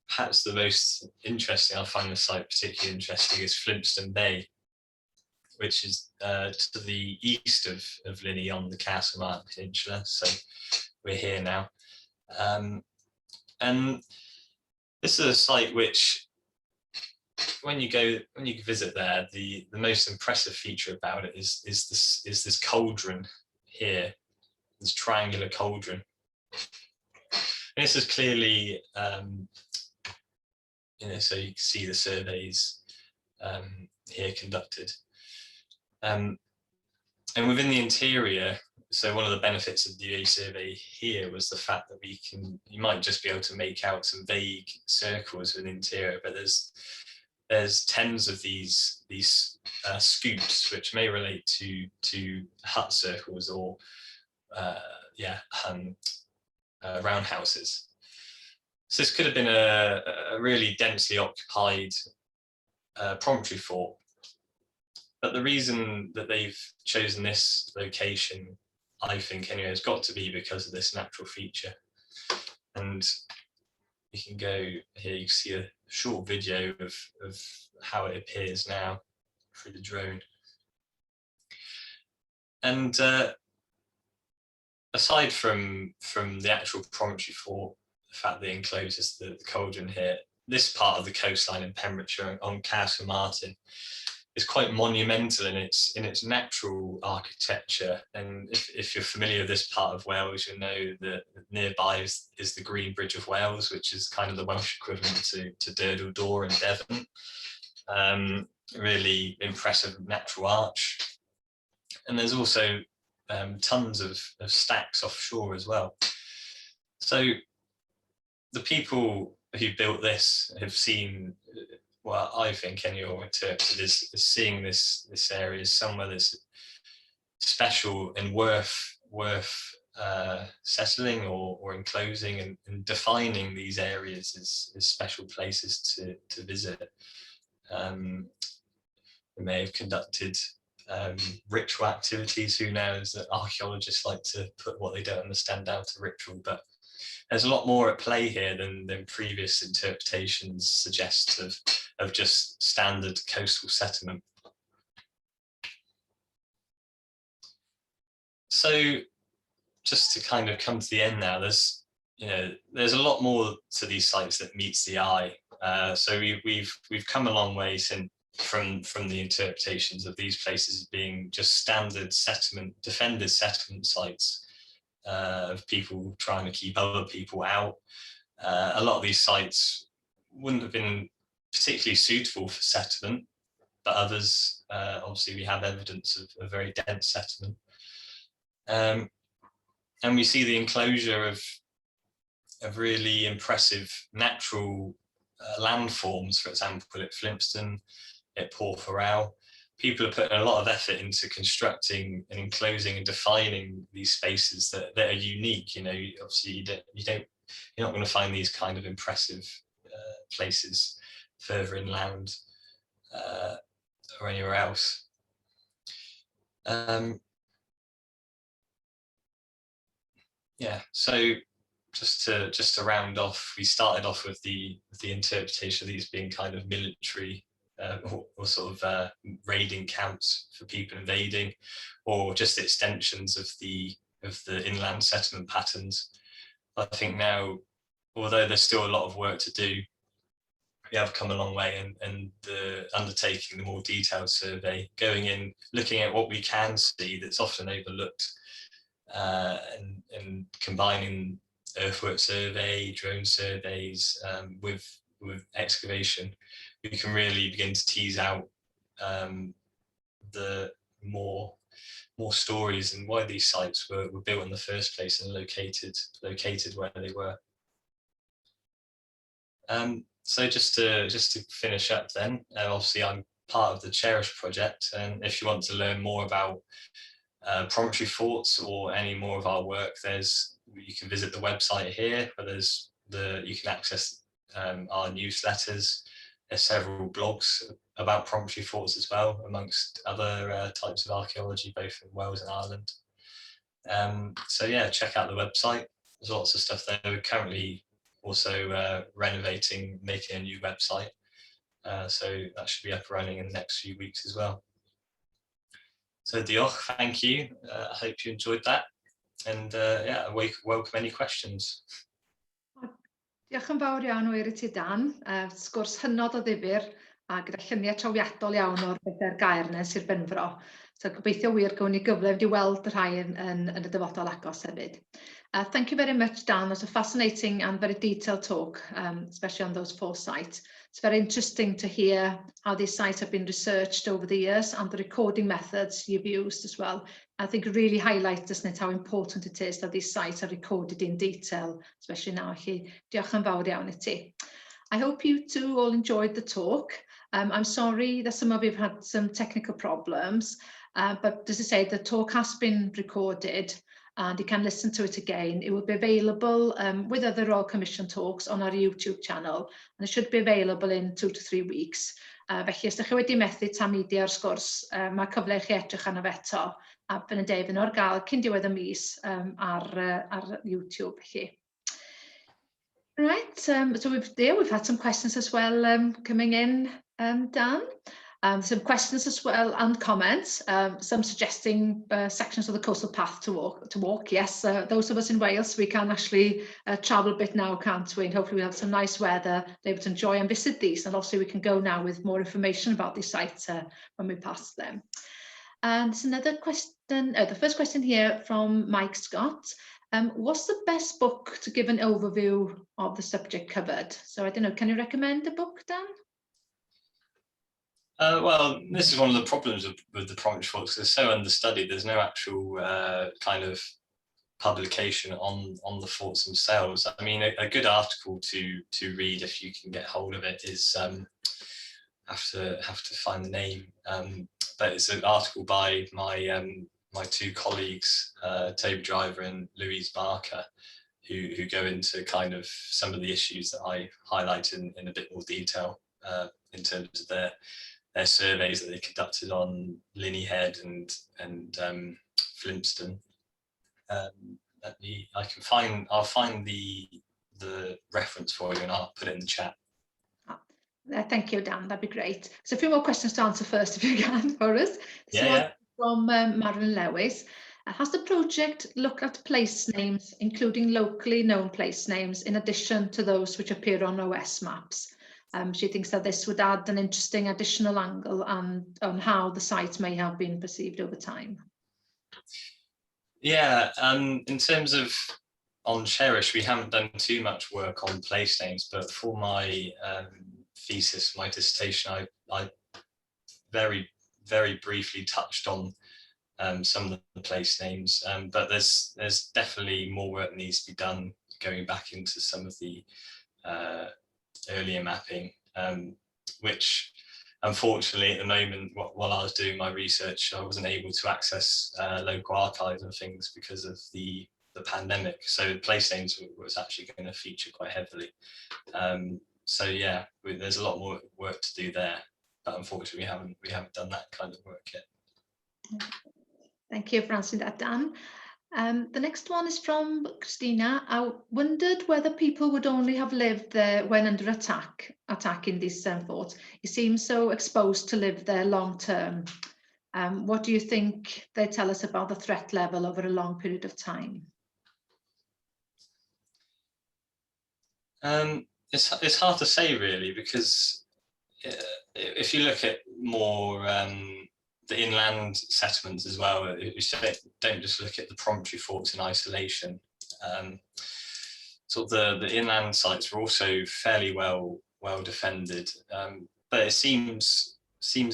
perhaps the most interesting, I find the site particularly interesting, is Flimpston Bay, which is to the east of Lynny on the Castlemartin Peninsula. So we're here now. And this is a site which, when you visit there, the most impressive feature about it is this cauldron here, this triangular cauldron. And this is clearly, so you can see the surveys here conducted. And within the interior, so one of the benefits of the UAE survey here was the fact that you might just be able to make out some vague circles within the interior, but there's tens of these scoops which may relate to hut circles or roundhouses. So this could have been a really densely occupied promontory fort. But the reason that they've chosen this location, I think anyway, has got to be because of this natural feature. And you can go here, you can see a short video of how it appears now through the drone. And aside from the actual promontory fort, the fact that it encloses the cauldron here, this part of the coastline in Pembrokeshire on Castlemartin is quite monumental in its natural architecture. And if you're familiar with this part of Wales, you'll know that nearby is the Green Bridge of Wales, which is kind of the Welsh equivalent to Durdle Door in Devon. Really impressive natural arch. And there's also tons of stacks offshore as well. So the people who built this have seen, well, I think anyway, interpreted as seeing this area as somewhere that's special and worth settling or enclosing, and defining these areas as special places to visit. They may have conducted ritual activities. Who knows? That archaeologists like to put what they don't understand down to ritual, but there's a lot more at play here than previous interpretations suggest of just standard coastal settlement. So just to kind of come to the end now, there's a lot more to these sites that meets the eye. So we've come a long way from the interpretations of these places being just standard defended settlement sites of people trying to keep other people out. A lot of these sites wouldn't have been particularly suitable for settlement, but others, obviously we have evidence of a very dense settlement. And we see the enclosure of really impressive natural landforms, for example, at Flimpston, at Porthorau. People are putting a lot of effort into constructing and enclosing and defining these spaces that are unique. Obviously you're not going to find these kind of impressive places further inland or anywhere else. So just to round off, we started off with the interpretation of these being kind of military or sort of raiding camps for people invading, or just extensions of the inland settlement patterns. I think now, although there's still a lot of work to do, have come a long way, and the undertaking the more detailed survey, going in, looking at what we can see that's often overlooked, and combining earthwork survey, drone surveys with excavation, we can really begin to tease out the more stories and why these sites were built in the first place and located where they were. So just to finish up then, obviously I'm part of the Cherish project, and if you want to learn more about promontory forts or any more of our work, you can visit the website here, where you can access our newsletters. There's several blogs about promontory forts as well, amongst other types of archaeology, both in Wales and Ireland. So yeah, check out the website. There's lots of stuff there. We're currently also renovating, making a new website. So that should be up and running in the next few weeks as well. So diolch, thank you. I hope you enjoyed that. And yeah, I welcome any questions. Diolch yn fawr iawn o ti, Dan. Sgwrs hynod o ddifyr a gyda lluniau trawiadol iawn o'r bethau'r gair nes i'r Benfro. So gobeithio wir gawn ni gyfle wedi weld y rhai yn y dyfodol agos hefyd. Thank you very much, Dan. It was a fascinating and very detailed talk, especially on those 4 sites. It's very interesting to hear how these sites have been researched over the years and the recording methods you've used as well. I think it really highlights, doesn't it, how important it is that these sites are recorded in detail, especially now. Diolch yn fawr iawn I ti. I hope you two all enjoyed the talk. I'm sorry that some of you have had some technical problems, but as I say, the talk has been recorded and you can listen to it again. It will be available with other Royal Commission talks on our YouTube channel, and it should be available in 2 to 3 weeks. Felly, os ydych chi wedi methu tamudio'r sgwrs, mae cyfle I chi edrych arno fe eto, a bydd yn defnydd o'r gael cyn diwedd y mis ar YouTube. Felly. Right, so we've had some questions as well coming in, Dan. Some questions as well and comments, some suggesting sections of the coastal path to walk. Yes, those of us in Wales, we can actually travel a bit now, can't we? And hopefully we'll have some nice weather, be able to enjoy and visit these. And obviously we can go now with more information about these sites when we pass them. And there's another question, the first question here from Mike Scott. What's the best book to give an overview of the subject covered? So I don't know, can you recommend a book, Dan? Well, this is one of the problems with the promontory forts. They're so understudied. There's no actual kind of publication on the forts themselves. I mean, a good article to read, if you can get hold of it, is have to find the name. But it's an article by my 2 colleagues, Toby Driver and Louise Barker, who go into kind of some of the issues that I highlight in a bit more detail in terms of their surveys that they conducted on Linney Head and Flimpston. I'll find the reference for you and I'll put it in the chat. Thank you, Dan. That'd be great. So a few more questions to answer first, if you can, for us. Yeah. From Marilyn Lewis. Has the project looked at place names, including locally known place names, in addition to those which appear on OS maps? She thinks that this would add an interesting additional angle on how the site may have been perceived over time. Yeah, in terms of on Cherish, we haven't done too much work on place names, but for my thesis, my dissertation, I very, very briefly touched on some of the place names, but there's definitely more work that needs to be done going back into some of the earlier mapping, which unfortunately at the moment, while I was doing my research, I wasn't able to access local archives and things because of the pandemic. So place names was actually going to feature quite heavily. So yeah, there's a lot more work to do there, but unfortunately we haven't done that kind of work yet. Thank you for answering that, Dan. The next one is from Christina. I wondered whether people would only have lived there when under attack in these forts. It seems so exposed to live there long term. What do you think they tell us about the threat level over a long period of time? it's hard to say really, because if you look at more the inland settlements as well, you don't just look at the promontory forts in isolation. Sort of the inland sites were also fairly well defended, but it seems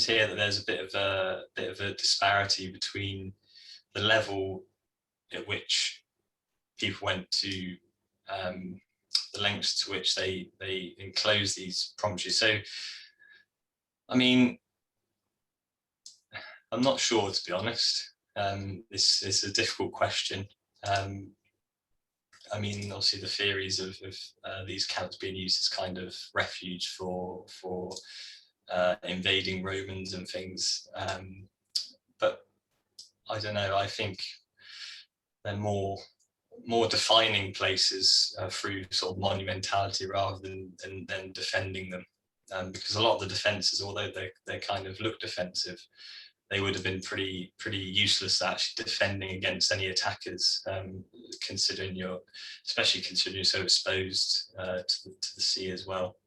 here that there's a bit of a disparity between the level at which people went to, the lengths to which they enclose these promontories. So, I mean, I'm not sure, to be honest. This is a difficult question. I mean, obviously the theories of these camps being used as kind of refuge for invading Romans and things, but I don't know. I think they're more defining places through sort of monumentality rather than defending them, because a lot of the defences, although they kind of look defensive, they would have been pretty useless actually defending against any attackers, especially considering you're so exposed to the sea as well.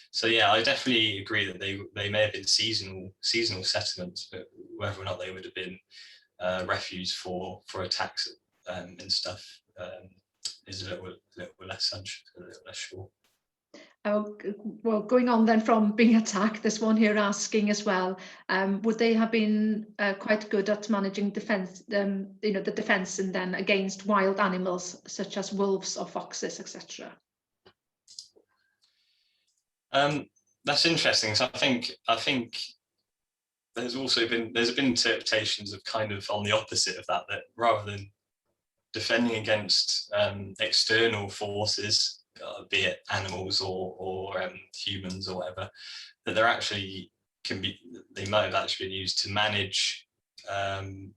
So yeah, I definitely agree that they may have been seasonal settlements, but whether or not they would have been refuge for attacks and stuff is a little less sure. Well, going on then from being attacked, this one here asking as well, would they have been quite good at managing defense, the defense and then against wild animals such as wolves or foxes, etc.? That's interesting. So I think there's been interpretations of kind of on the opposite of that rather than defending against external forces, be it animals or humans or whatever, that they might have actually been used to manage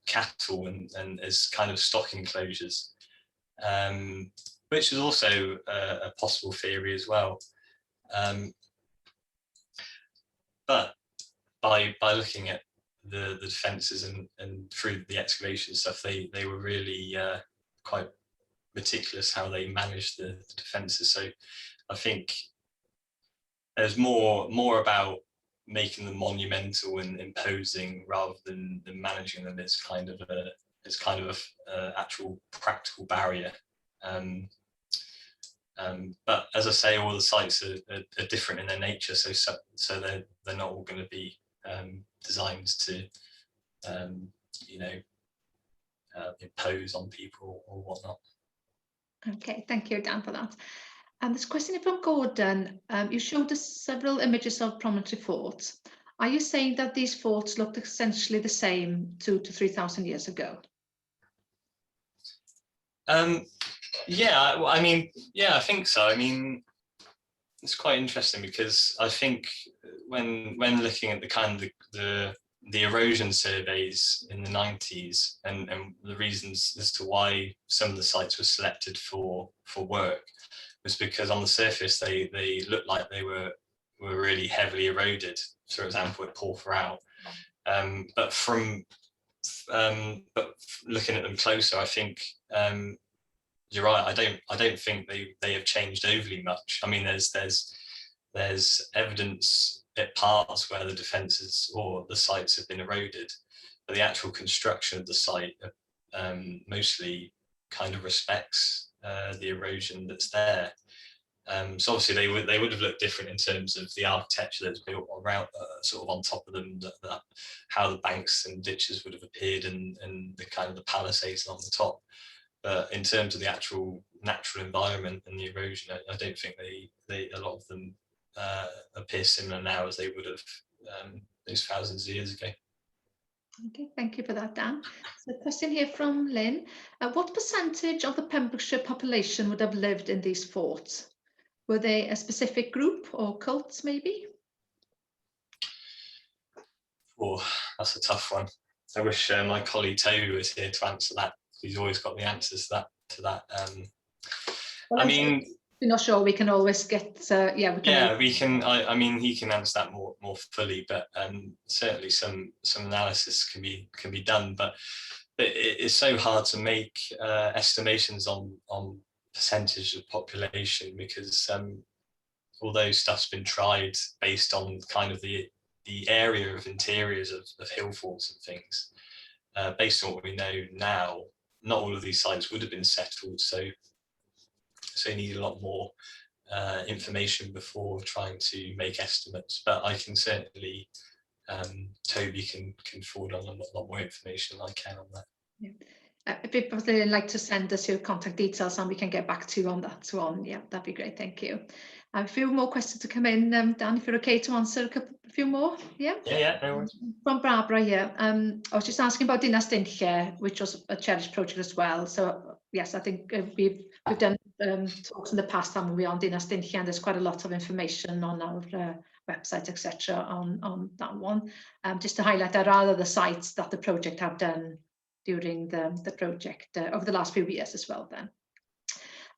cattle and as kind of stock enclosures, which is also a possible theory as well. But by looking at the defences and through the excavation stuff, they were really quite meticulous how they managed the defences. So I think there's more about making them monumental and imposing rather than managing them as kind of a actual practical barrier. But as I say, all the sites are different in their nature, so they're not all going to be designed to impose on people or whatnot. Okay, thank you, Dan, for that. This question from Gordon. You showed us several images of promontory forts. Are you saying that these forts looked essentially the same 2,000 to 3,000 years ago? Yeah, I mean, I think so. I mean, it's quite interesting because I think when looking at the kind of the erosion surveys in the 90s and the reasons as to why some of the sites were selected for work was because on the surface they looked like they were really heavily eroded. For example, at Porphyrout. But looking at them closer, I think you're right. I don't think they have changed overly much. I mean, there's evidence at parts where the defences or the sites have been eroded, but the actual construction of the site mostly kind of respects the erosion that's there. So obviously they would have looked different in terms of the architecture that's built around, sort of on top of them, that how the banks and ditches would have appeared and the kind of the palisades along the top. But in terms of the actual natural environment and the erosion, I don't think a lot of them appear similar now as they would have those thousands of years ago. Okay, thank you for that, Dan. So a question here from Lynn. What percentage of the Pembrokeshire population would have lived in these forts? Were they a specific group or cults, maybe? Oh, that's a tough one. I wish my colleague Toby was here to answer that. He's always got the answers to that. Well, I mean, we're not sure. We can always get. We can. I mean, he can answer that more fully, but certainly some analysis can be done. But it is so hard to make estimations on percentage of population, because although stuff's been tried based on kind of the area of interiors of hill forts and things, based on what we know now, not all of these sites would have been settled. So you need a lot more information before trying to make estimates. But I can certainly, Toby can forward on a lot more information than I can on that. Yeah. If people would like to send us your contact details and we can get back to you on that one, yeah, that'd be great, thank you. A few more questions to come in, Dan, if you're okay to answer a few more, yeah? Yeah, no worries. From Barbara here, I was just asking about Dinas Dinlle, which was a cherished project as well. So yes, I think we've done talks in the past, haven't we, on Dinas Dinlle, and there's quite a lot of information on our website, etc., on that one. Just to highlight, there are other sites that the project have done during the project over the last few years as well then.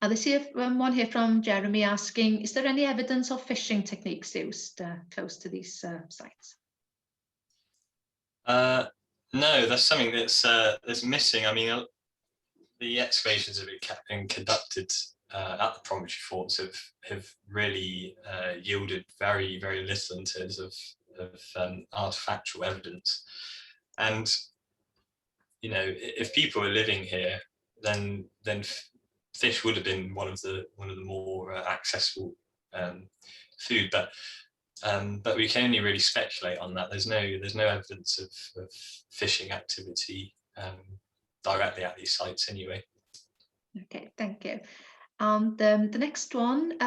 And I see one here from Jeremy asking, is there any evidence of fishing techniques used close to these sites? No, that's something that's missing. I mean, the excavations that have been conducted at the promontory forts have really yielded very, very little in terms of artifactual evidence. And you know, if people are living here, then fish would have been one of the more accessible food, but we can only really speculate on that. There's no evidence of fishing activity directly at these sites anyway. Okay, thank you. And the next one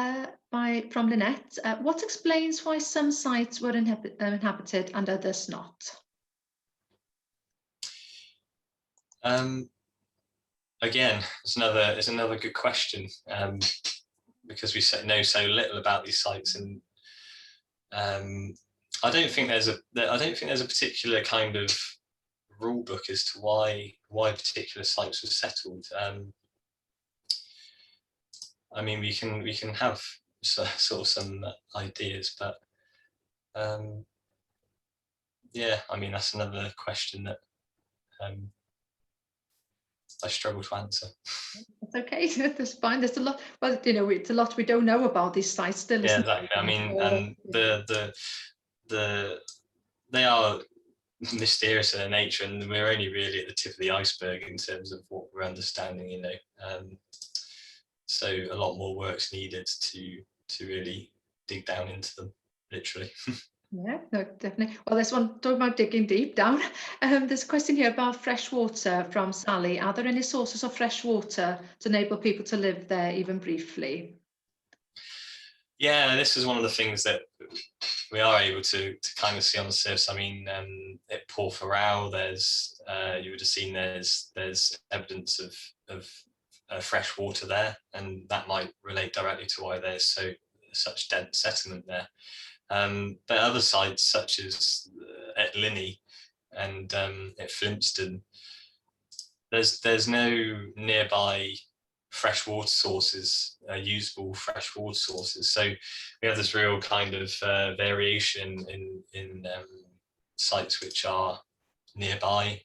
from Lynette, what explains why some sites were inhabited and others not? Again, it's another good question, because we know so little about these sites, and I don't think there's a particular kind of rule book as to why particular sites were settled. I mean, we can have sort of some ideas, but yeah, I mean, that's another question that I struggle to answer. That's okay, that's fine. There's a lot. Well, you know, it's a lot we don't know about these sites still. Yeah, exactly. I mean, and they are mysterious in their nature, and we're only really at the tip of the iceberg in terms of what we're understanding. You know, so a lot more work's needed to really dig down into them, literally. Yeah, no, definitely. Well, there's one talking about digging deep down. There's a question here about fresh water from Sally. Are there any sources of fresh water to enable people to live there even briefly? Yeah, this is one of the things that we are able to kind of see on the surface. I mean, at Portharrow, there's you would have seen there's evidence of fresh water there, and that might relate directly to why there's such dense settlement there. But other sites such as at Linney and at Flintstone, there's no nearby freshwater sources, usable freshwater sources. So we have this real kind of variation in sites which are nearby.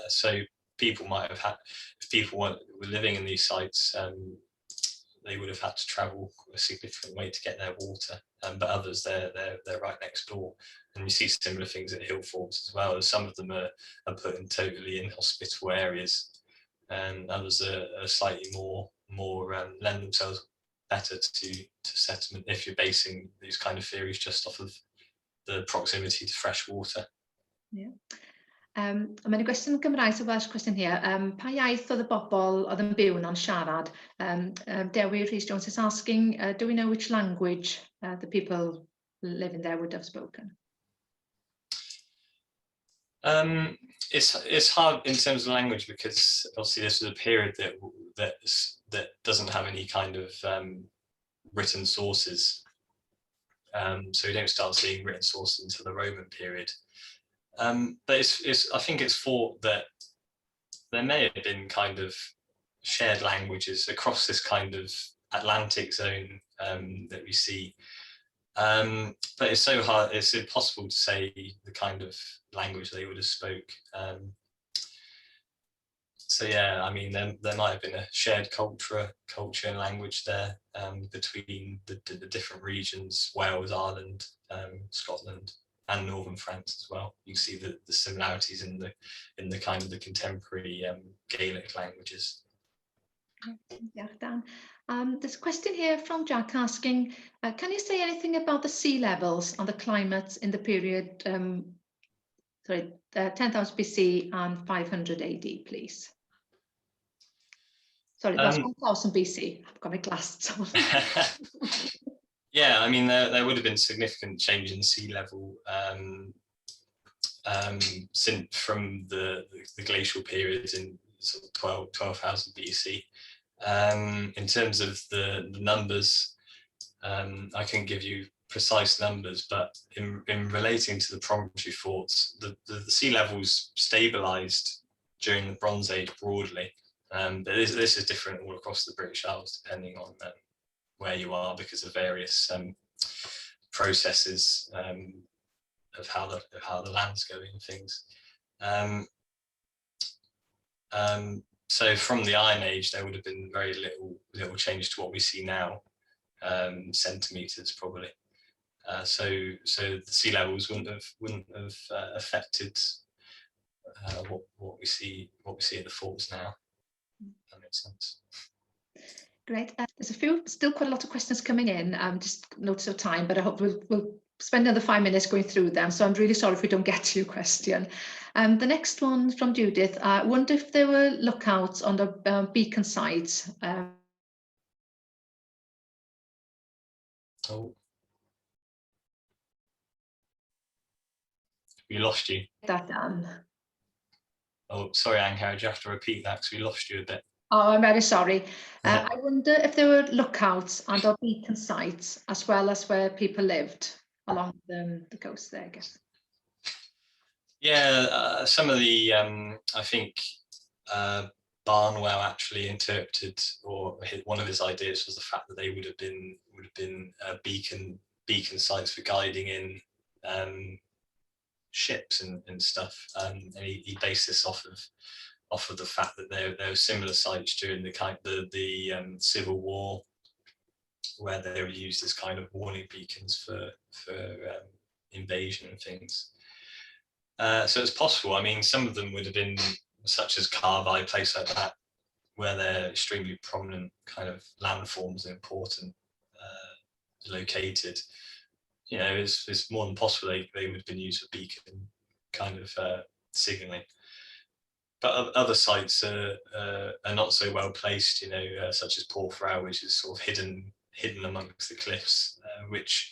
So people might have had, if people were living in these sites, they would have had to travel a significant way to get their water. But others, they're right next door, and you see similar things at hill forts as well. Some of them are put in totally inhospitable areas, and others are slightly more lend themselves better to settlement if you're basing these kind of theories just off of the proximity to fresh water. Yeah. Mae'n y gwestiwn Gymraeg, so Welsh question here. Pa iaith oedd y bobl oedd yn byw na'n siarad? Dewi Rhys Jones is asking, do we know which language the people living there would have spoken? It's hard in terms of language, because obviously this is a period that doesn't have any kind of written sources. So we don't start seeing written sources until the Roman period. But I think it's thought that there may have been kind of shared languages across this kind of Atlantic zone that we see. But it's so hard, it's impossible to say the kind of language they would have spoke. yeah, I mean, there might have been a shared culture and language there between the different regions, Wales, Ireland, Scotland, and northern France as well. You see the similarities in the kind of the contemporary Gaelic languages. Yeah, Dan. There's a question here from Jack asking, can you say anything about the sea levels and the climate in the period 10,000 BC and 500 AD, please? Sorry, that's 1000 BC. I've got my glasses on. Yeah, I mean, there would have been significant change in sea level since from the glacial periods in sort of 12,000 BC. In terms of the numbers, I can give you precise numbers, but in relating to the promontory forts, the sea levels stabilized during the Bronze Age broadly. But this is different all across the British Isles, depending on where you are, because of various processes of how the land's going and things. So from the Iron Age, there would have been very little change to what we see now, centimeters probably. So the sea levels wouldn't have affected what we see at the forts now. If that makes sense. Great. There's still quite a lot of questions coming in. Just notice of time, but I hope we'll spend another 5 minutes going through them. So I'm really sorry if we don't get to your question. The next one from Judith. I wonder if there were lookouts on the beacon sides. Oh, we lost you. That done. Oh, sorry, Angharad, you have to repeat that because we lost you a bit. Oh, I'm very sorry. I wonder if there were lookouts and or beacon sites as well as where people lived along the coast there, I guess. Yeah, some of the I think Barnwell actually interpreted, or one of his ideas was the fact that they would have been beacon sites for guiding in ships and stuff, and he based this off of the fact that there were similar sites during the Civil War, where they were used as kind of warning beacons for invasion and things. So it's possible. I mean, some of them would have been such as Carby, a place like that, where they're extremely prominent kind of landforms, important located. You know, it's more than possible they would have been used for beacon kind of signaling. But other sites are not so well placed, you know, such as Porthrow, which is sort of hidden amongst the cliffs, which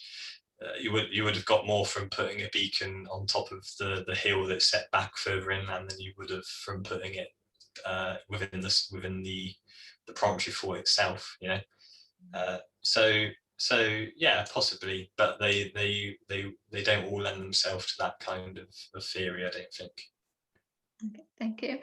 you would have got more from putting a beacon on top of the hill that's set back further inland than you would have from putting it within the promontory fort itself, you know. So yeah, possibly, but they don't all lend themselves to that kind of theory, I don't think. Okay, thank you.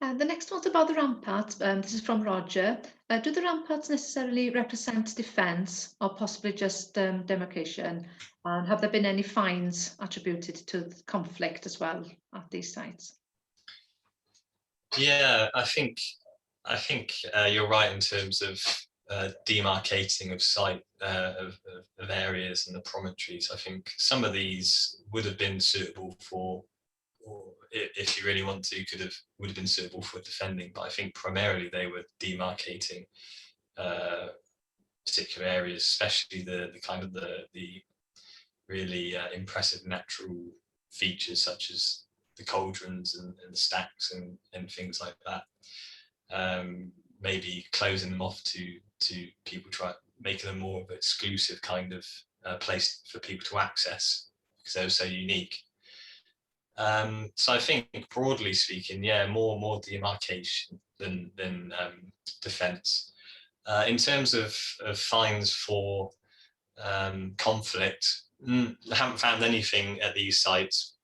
The next one's about the ramparts. This is from Roger. Do the ramparts necessarily represent defence or possibly just demarcation? And have there been any fines attributed to the conflict as well at these sites? Yeah, I think you're right in terms of demarcating of site of areas and the promontories. I think some of these would have been suitable for, or if you really want to, would have been suitable for defending. But I think primarily they were demarcating particular areas, especially the kind of the really impressive natural features such as the cauldrons and the stacks and things like that. Maybe closing them off to people, making them more of an exclusive kind of place for people to access because they were so unique. So I think broadly speaking, yeah, more demarcation than defence. In terms of fines for conflict, I haven't found anything at these sites,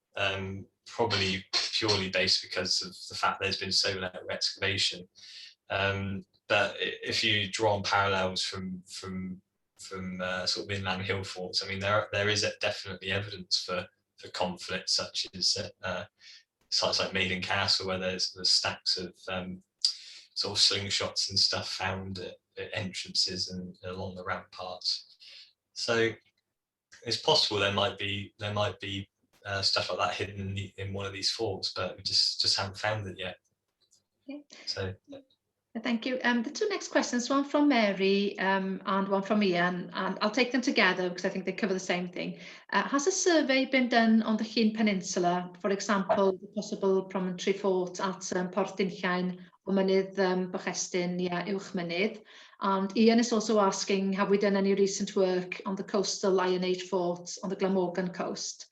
probably purely based because of the fact there's been so little excavation. But if you draw on parallels from sort of inland hill forts, I mean, there is definitely evidence for conflict, such as sites like Maiden Castle, where there's stacks of sort of slingshots and stuff found at entrances and along the ramparts. So it's possible there might be stuff like that hidden in one of these forts, but we just haven't found it yet. Okay. So. Thank you. The two next questions, one from Mary and one from Ian, and I'll take them together because I think they cover the same thing. Has a survey been done on the Llŷn Peninsula, for example, the possible promontory fort at Port Dinllaen or Mynydd Bachestyn near Uwchmynydd? And Ian is also asking, have we done any recent work on the coastal Lion-Age forts on the Glamorgan coast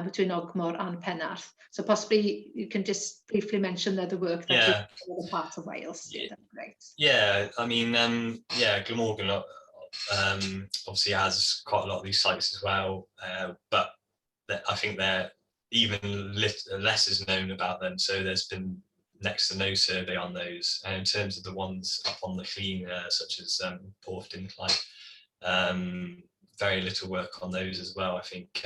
between Ogmore and Penarth? So possibly you can just briefly mention the work that you've done in other parts of Wales. Yeah. That'd be great. Yeah, I mean, Glamorgan obviously has quite a lot of these sites as well, but I think they're even less is known about them. So there's been next to no survey on those. And in terms of the ones up on the Llŷn, such as Port Dinllaen, very little work on those as well. I think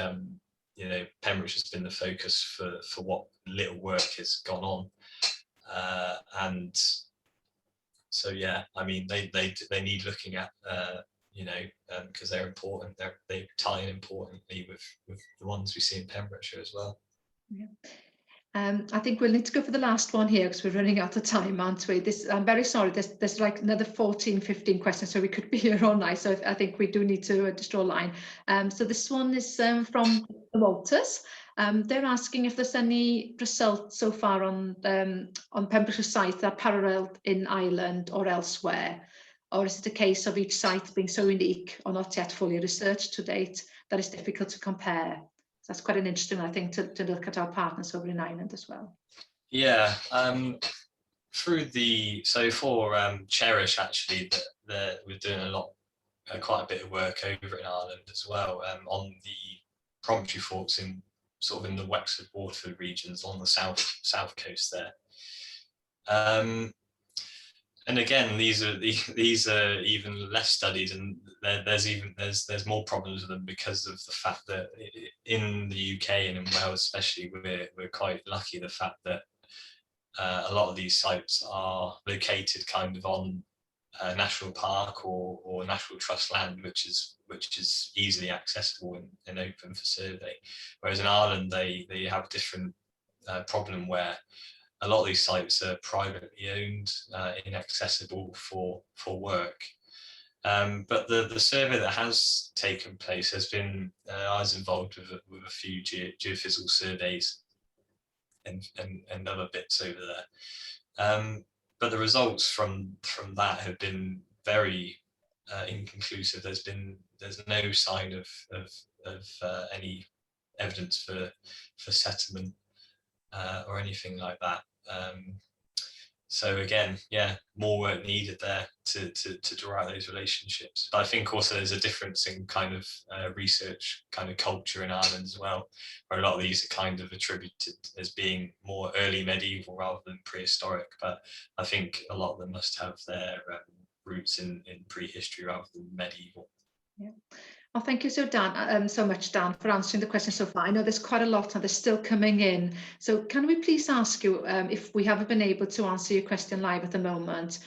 you know, Pembrokeshire has been the focus for what little work has gone on, and so yeah, I mean they need looking at, you know, because they're important. They tie in importantly with the ones we see in Pembrokeshire as well. Yeah. I think we'll need to go for the last one here because we're running out of time, aren't we? I'm very sorry, there's like another 14, 15 questions, so we could be here all night. So I think we do need to just draw a line. So this one is from the Walters. They're asking if there's any results so far on Pembrokeshire sites that are paralleled in Ireland or elsewhere, or is it a case of each site being so unique or not yet fully researched to date that it's difficult to compare? So that's quite an interesting, I think, to look at our partners over in Ireland as well. Yeah, for Cherish, actually, we're doing quite a bit of work over in Ireland as well, on the promontory forts in sort of in the Wexford, Waterford regions along the south coast there. And again, these are even less studied, and there's more problems with them because of the fact that in the UK and in Wales especially, we're quite lucky the fact that a lot of these sites are located kind of on national park or national trust land, which is easily accessible and open for survey. Whereas in Ireland, they have a different problem where a lot of these sites are privately owned, inaccessible for work. But the survey that has taken place has been, I was involved with a few geophysical surveys and other bits over there. But the results from that have been very inconclusive. There's no sign of any evidence for settlement or anything like that. So again, yeah, more work needed there to draw out those relationships. But I think also there's a difference in kind of research kind of culture in Ireland as well, where a lot of these are kind of attributed as being more early medieval rather than prehistoric. But I think a lot of them must have their roots in prehistory rather than medieval. Yeah. Well, thank you so much, Dan, for answering the question so far. I know there's quite a lot and they're still coming in. So can we please ask you, if we haven't been able to answer your question live at the moment,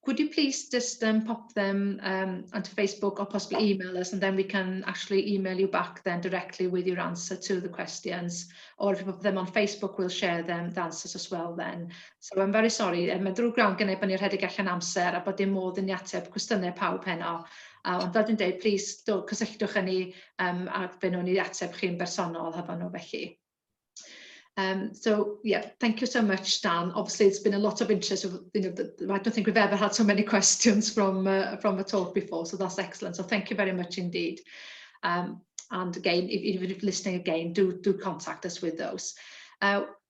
could you please just pop them onto Facebook or possibly email us, and then we can actually email you back then directly with your answer to the questions. Or if you put them on Facebook, we'll share them, the answers as well then. So I'm very sorry, mae'n drwg iawn gynnu bod ni'n rhedeg allan amser a bod dim modd yn ateb cwestiynau pawb heno. Ond fel dwi'n dweud, plis cysylltwch â ni a fe nhw'n ni ateb chi'n bersonol hefo nhw felly. So yeah, thank you so much, Dan. Obviously, it's been a lot of interest. I don't think we've ever had so many questions from a talk before, so that's excellent. So thank you very much indeed. And again, even if listening again, do contact us with those.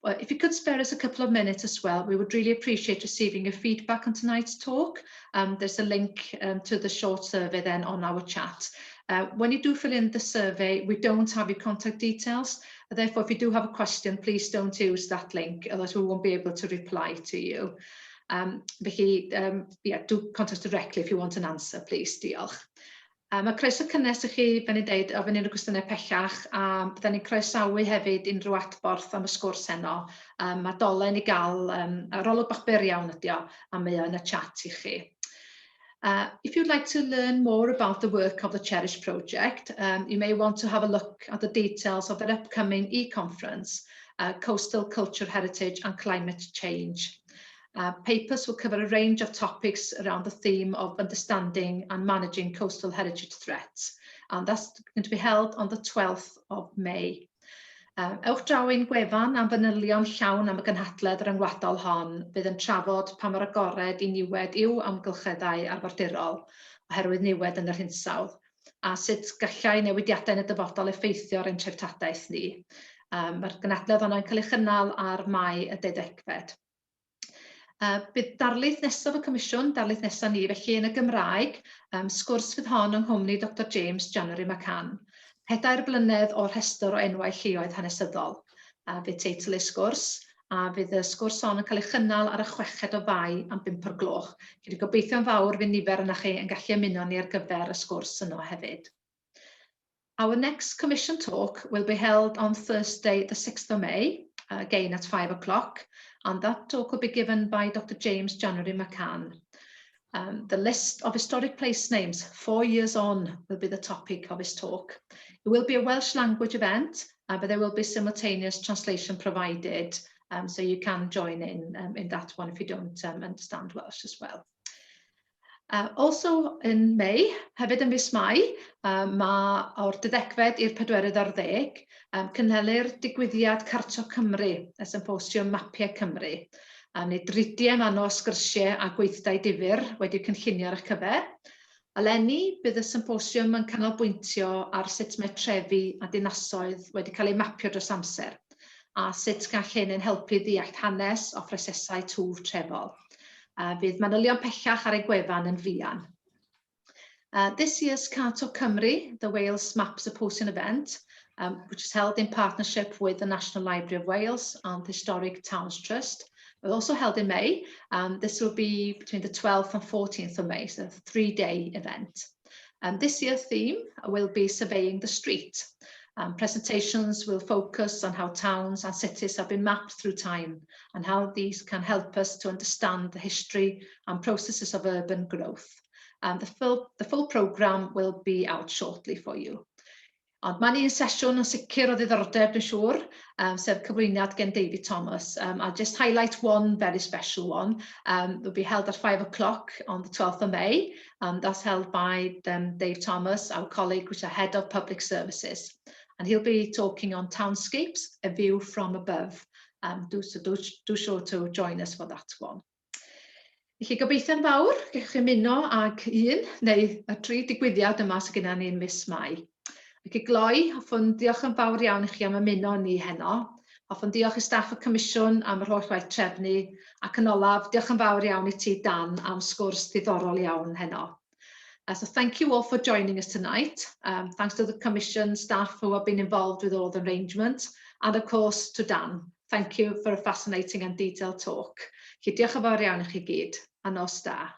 If you could spare us a couple of minutes as well, we would really appreciate receiving your feedback on tonight's talk. There's a link to the short survey then on our chat. When you do fill in the survey, we don't have your contact details. Therefore, if you do have a question, please don't use that link, otherwise we won't be able to reply to you. Yeah, do contact us directly if you want an answer, please. Diolch. Mae croeso cynnes i chi, fel ni'n deud, ofyn unrhyw gwestiynau pellach, a byddwn ni'n croesawu hefyd unrhyw adborth am y sgwrs heno. Mae dolen i gael, arolwg bach byr iawn ydi o, a mae o yn y chat i chi. If you'd like to learn more about the work of the Cherish project, you may want to have a look at the details of their upcoming e-conference, Coastal Culture Heritage and Climate Change. Papers will cover a range of topics around the theme of understanding and managing coastal heritage threats, and that's going to be held on the 12th of May. Ewch draw i'n gwefan am fanylion llawn am y gynhadledd ryngwladol hon, bydd yn trafod pa mor agored i niwed yw amgylcheddau arfordirol oherwydd niwed yn yr hinsawdd, a sut gallai newidiadau yn y dyfodol effeithio'r ein treftadaeth ni. Mae'r gynhadledd yno'n cael ei chynnal ar Mai y 12fed. Bydd darlith nesaf y Comisiwn, darlith nesaf ni, felly yn y Gymraeg, sgwrs fydd hon yng nghwmni Dr James January McCann. 4 blynedd o'r rhestr o enwau lleoedd hanesyddol. Bydd teitl ei sgwrs, a bydd y sgwrs hon yn cael ei chynnal ar y 6 o Fai am 5 o'r gloch. Gyda gobeithio'n fawr fydd nifer yna chi yn gallu ymuno ni ar gyfer y sgwrs yno hefyd. Our next Commission talk will be held on Thursday, the 6th of May, again at 5 o'clock, and that talk will be given by Dr James January McCann. The list of historic place names 4 years on will be the topic of his talk. It will be a Welsh language event, but there will be simultaneous translation provided, so you can join in that one if you don't understand Welsh as well. Also in May, hefyd yn mis Mai, mae o'r 12fed i'r 14th cynhelir digwyddiad Carto Cymru, y symposiwm Mapiau Cymru. Nid ridiem anno sgyrsiau a gweithdai difyr wedi cynllunio ar eich cyfer. Eleni, bydd y symposiwm yn canolbwyntio ar sut mae trefi a dinasoedd wedi cael eu mapio dros amser, a sut gall hyn yn helpu ddeall hanes o phrosesau twf trefol. Bydd manylion pellach ar ei gwefan yn fuan. This year's Carto Cymru, the Wales Map Symposium event, which is held in partnership with the National Library of Wales and the Historic Towns Trust, will also held in May. This will be between the 12th and 14th of May, so a 3-day event. This year's theme will be Surveying the Street. Presentations will focus on how towns and cities have been mapped through time and how these can help us to understand the history and processes of urban growth. The full programme will be out shortly for you. Ond mae ni'n sesiwn yn sicr o ddiddordeb, dwi'n siŵr, sef cyflwyniad gen David Thomas. I'll just highlight one very special one. It will be held at 5 o'clock on the 12th of May. That's held by Dave Thomas, our colleague, which is Head of Public Services. And he'll be talking on townscapes, a view from above. Do sure to join us for that one. Felly gobeithio'n fawr, gech chi ymuno ag un neu y 3 digwyddiad yma sydd gennym ni'n mis Mai. Ac I gloi, hoffwn diolch yn fawr iawn I chi am ymuno ni heno. Hoffwn diolch I staff y Comisiwn am yr holl waith trefnu, ac yn olaf, diolch yn fawr iawn I ti Dan am sgwrs diddorol iawn heno. So thank you all for joining us tonight. Thanks to the Commission staff who have been involved with all the arrangements, and of course to Dan. Thank you for a fascinating and detailed talk. Diolch yn fawr iawn I chi gyd, a nos da.